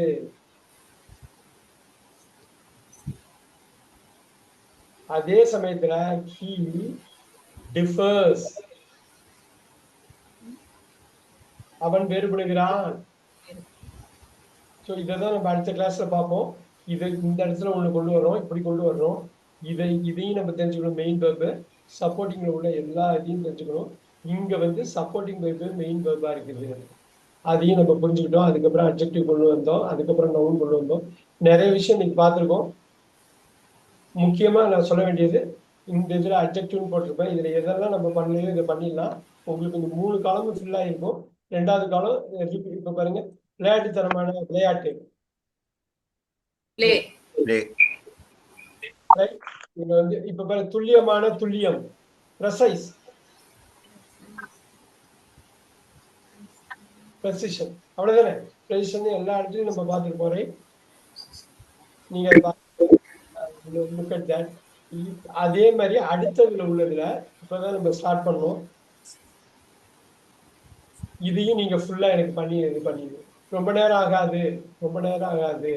அதே சமயத்துல he differs அவன் வேறுபடுகிறான். ஸோ இதை தான் நம்ம அடுத்த கிளாஸ்ல பார்ப்போம். இதை இந்த இடத்துல ஒண்ணு கொண்டு வரோம், இப்படி கொண்டு வர்றோம். இதையும் நம்ம தெரிஞ்சுக்கணும். மெயின் வேர்பு சப்போர்ட்டிங்ல உள்ள எல்லா இதையும் தெரிஞ்சுக்கணும். இங்க வந்து சப்போர்ட்டிங் வேர்பு மெயின் வேர்பா இருக்குது, அதையும் நம்ம புரிஞ்சுக்கிட்டோம். அதுக்கப்புறம் அட்ஜெக்டிவ் கொண்டு வந்தோம், அதுக்கப்புறம் நவுன் கொண்டு வந்தோம். நிறைய விஷயம் நீங்க பார்த்துருக்கோம். முக்கியமா நான் சொல்ல வேண்டியது, இந்த இதுல அட்ஜெக்டிவ்னு போட்டிருப்பேன். இதுல எதெல்லாம் நம்ம பண்ணலையோ இதை பண்ணிடலாம். உங்களுக்கு இந்த 3 காலமும் ஃபில் ஆயிருக்கும். 2வது காலம் இப்ப பாருங்க, விளையாட்டுத்தனமான விளையாட்டு. Play. இங்க வந்து இப்ப பாருங்க, துல்லியமான துல்லியம், ப்ரெசைஸ், ப்ரெசிஷன். அவ்வளவுதானே? ப்ரெசிஷன் எல்லா இடத்துலயும் நம்ம பார்த்துட்டு போறேன். நீங்க look at that. அதே மாதிரி அடுத்ததுல உள்ளதுல இப்பதான் நம்ம ஸ்டார்ட் பண்ணோம். இதையும் நீங்க ஃபுல்லா எனக்கு இது பண்ணிடுங்க. ரொம்ப நேரம் ஆகாது, ரொம்ப நேரம் ஆகாது.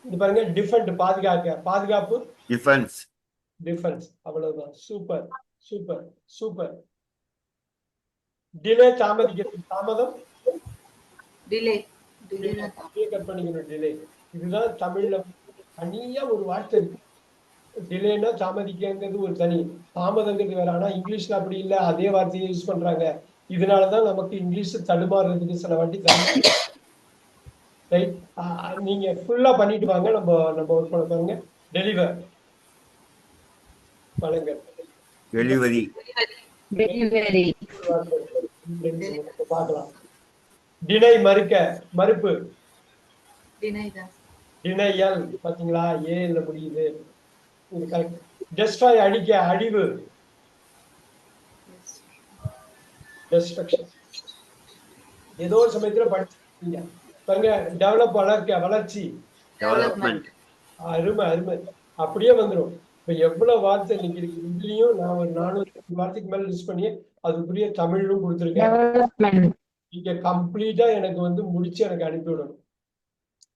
இது பாருங்க, டிஃபெண்ட் பாதுகாப்பு, டிஃபென்ஸ். அவ்வளவுதான். Super super super. டிலே தாமதம், Delay. கட் பண்ணிக்கணும். டிலே, இதுதான் தமிழ்ல தனியா ஒரு வார்த்தை இருக்கு. டிலேனா தாமதிக்கிறது ஒரு தனி, தாமதங்கிறது வேற. ஆனா இங்கிலீஷ்ல அப்படி இல்லை, அதே வார்த்தையை யூஸ் பண்றாங்க. இதனாலதான் நமக்கு இங்கிலீஷ் தடுமாறுறதுக்கு சில வாட்டி ரைட். நீங்க ஃபுல்லா பண்ணிட்டு வாங்க. நம்ம ஒர்க் பண்ண பாருங்க. டெலிவர், வழங்கல், டெலிவரி, டெலிவரி, பார்க்கலாம். டினை மறுப்பு, Deny தான். டினையல். பாத்தீங்களா, ஏல முடியுது. இது கரெக்ட். டெஸ்ட்ராய் அழிவு, டெஸ்ட்ரக்ஷன். ஏதோ ஒரு சமயத்துல படிச்சிருக்கீங்க பாருங்க. டெவலப், வளர்ச்சி, Development. அருமை. அப்படியே வந்துடும். இப்ப எவ்வளவு வார்த்தை இன்னைக்கு இருக்கு. இதுலயும் நான் ஒரு 400 வார்த்தைக்கு மேல லிஸ்ட் பண்ணி அதுக்குரிய தமிழும் கொடுத்துருக்கேன். டெவலப்மெண்ட். நீங்க கம்ப்ளீட்டா எனக்கு வந்து முடிச்சு எனக்கு அனுப்பிவிடணும்.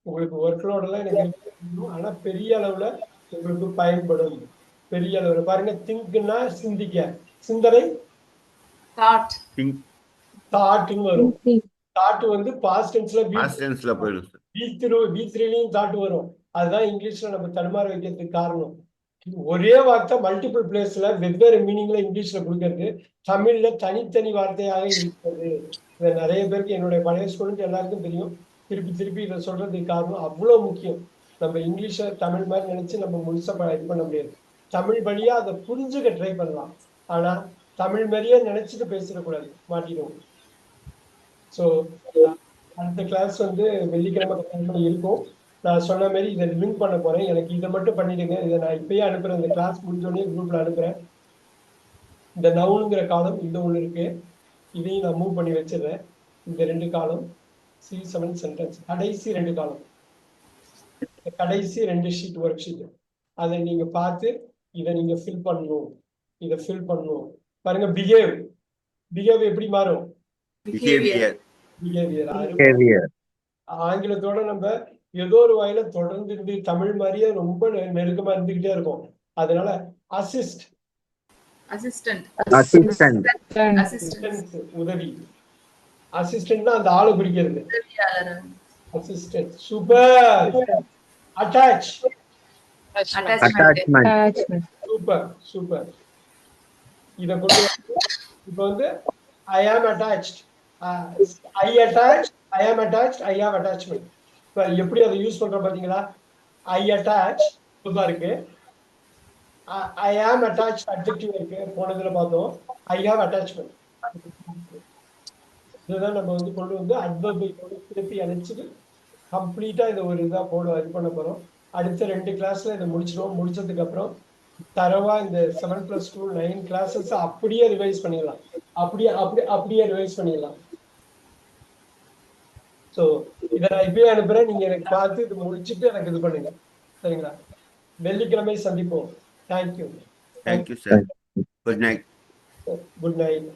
உங்களுக்கு ஒர்க் லோட் எல்லாம் எனக்கு இருக்கணும். ஆனா பெரிய அளவுல உங்களுக்கு பயன்படும். பெரிய அளவுல பாருங்க. திங்க்னா சிந்திக்க, சிந்தனை, தாட்னு வரும். தாட் வந்து பாஸ்ட் டென்ஸ்ல போயிடும். V3லயும் தாட் வரும். அதுதான் இங்கிலீஷ்ல நம்ம தடுமாற வைக்கிறதுக்கு காரணம். ஒரே வார்த்தை மல்டிபிள் பிளேஸ்ல வெவ்வேறு மீனிங்ல இங்கிலீஷ்ல கொடுக்கறது, தமிழ்ல தனித்தனி வார்த்தையாக இருக்கிறது. இதை நிறைய பேருக்கு, என்னுடைய பழைய ஸ்டூடெண்ட் எல்லாருக்கும் தெரியும். திருப்பி இதை சொல்றதுக்கு காரணம் அவ்வளவு முக்கியம். நம்ம இங்கிலீஷை தமிழ் மாதிரி நினைச்சு நம்ம முழுசா இது பண்ண முடியாது. தமிழ் வழியா அதை புரிஞ்சுக்க ட்ரை பண்ணலாம். ஆனா தமிழ் மாதிரியே நினைச்சிட்டு பேசிடக்கூடாது, மாட்டிடுவோம். ஸோ அடுத்த கிளாஸ் வந்து வெள்ளிக்கிழமை இருக்கும். நான் சொன்ன மாதிரி இதை லிங்க் பண்ண போறேன். எனக்கு இதை மட்டும் பண்ணிடுங்க. இதை நான் இப்பயே அனுப்புறேன். இந்த கிளாஸ் முடிஞ்சோடனே குரூப்ல அனுப்புறேன். இந்த நவுனுங்கிற காலம் இந்த ஒன்று இருக்கு, இதையும் நான் மூவ் பண்ணி வச்சிடுறேன். இந்த 2 காலம் C7 சென்டென்ஸ், கடைசி 2 காலம், கடைசி 2 ஷீட், ஒர்க் ஷீட். அதை நீங்க பார்த்து இதை நீங்க ஃபில் பண்ணணும். இதை ஃபில் பண்ணணும். பாருங்க, பிஹேவ் எப்படி மாறும்? Behavior. பிஹேவியர். ஆங்கிலத்தோட நம்ம ஏதோ ஒரு வகையில தொடர்ந்து இருந்து தமிழ் மாதிரியே ரொம்ப நெருக்கமா இருந்துகிட்டே இருக்கும். அதனால Assistant. உதவி. அசிஸ்டன்ட்னா அந்த ஆளை குறிக்கிறது. உதவியாளர். அசிஸ்டன்ட். சூப்பர். Attachment. சூப்பர். இத கொண்டு இப்ப வந்து I am attached, I am attached, I have attachment. இப்ப எப்படி அதை யூஸ் பண்ற பாத்தீங்களா? I attach இருக்கு, I am attached adjective இருக்கு. போனதுல பார்த்தோம். I have attachment. இதுதான் நம்ம வந்து கொண்டு வந்து அட்வர்பை திருப்பி அழைச்சிட்டு கம்ப்ளீட்டா இதை ஒரு இதா இது பண்ண போறோம். அடுத்த 2 கிளாஸ்ல இதை முடிச்சிடுவோம். முடிச்சதுக்கு அப்புறம் தரவா இந்த 7+2 9 கிளாஸஸ் அப்படியே ரிவைஸ் பண்ணிடலாம். அப்படியே ரிவைஸ் பண்ணிடலாம். ஸோ இதை நான் இப்பயே அனுப்புறேன். நீங்க எனக்கு பார்த்து இது முடிச்சுட்டு எனக்கு இது பண்ணுங்க. சரிங்களா? வெள்ளிக்கிழமை சந்திப்போம். Thank you sir. Good night.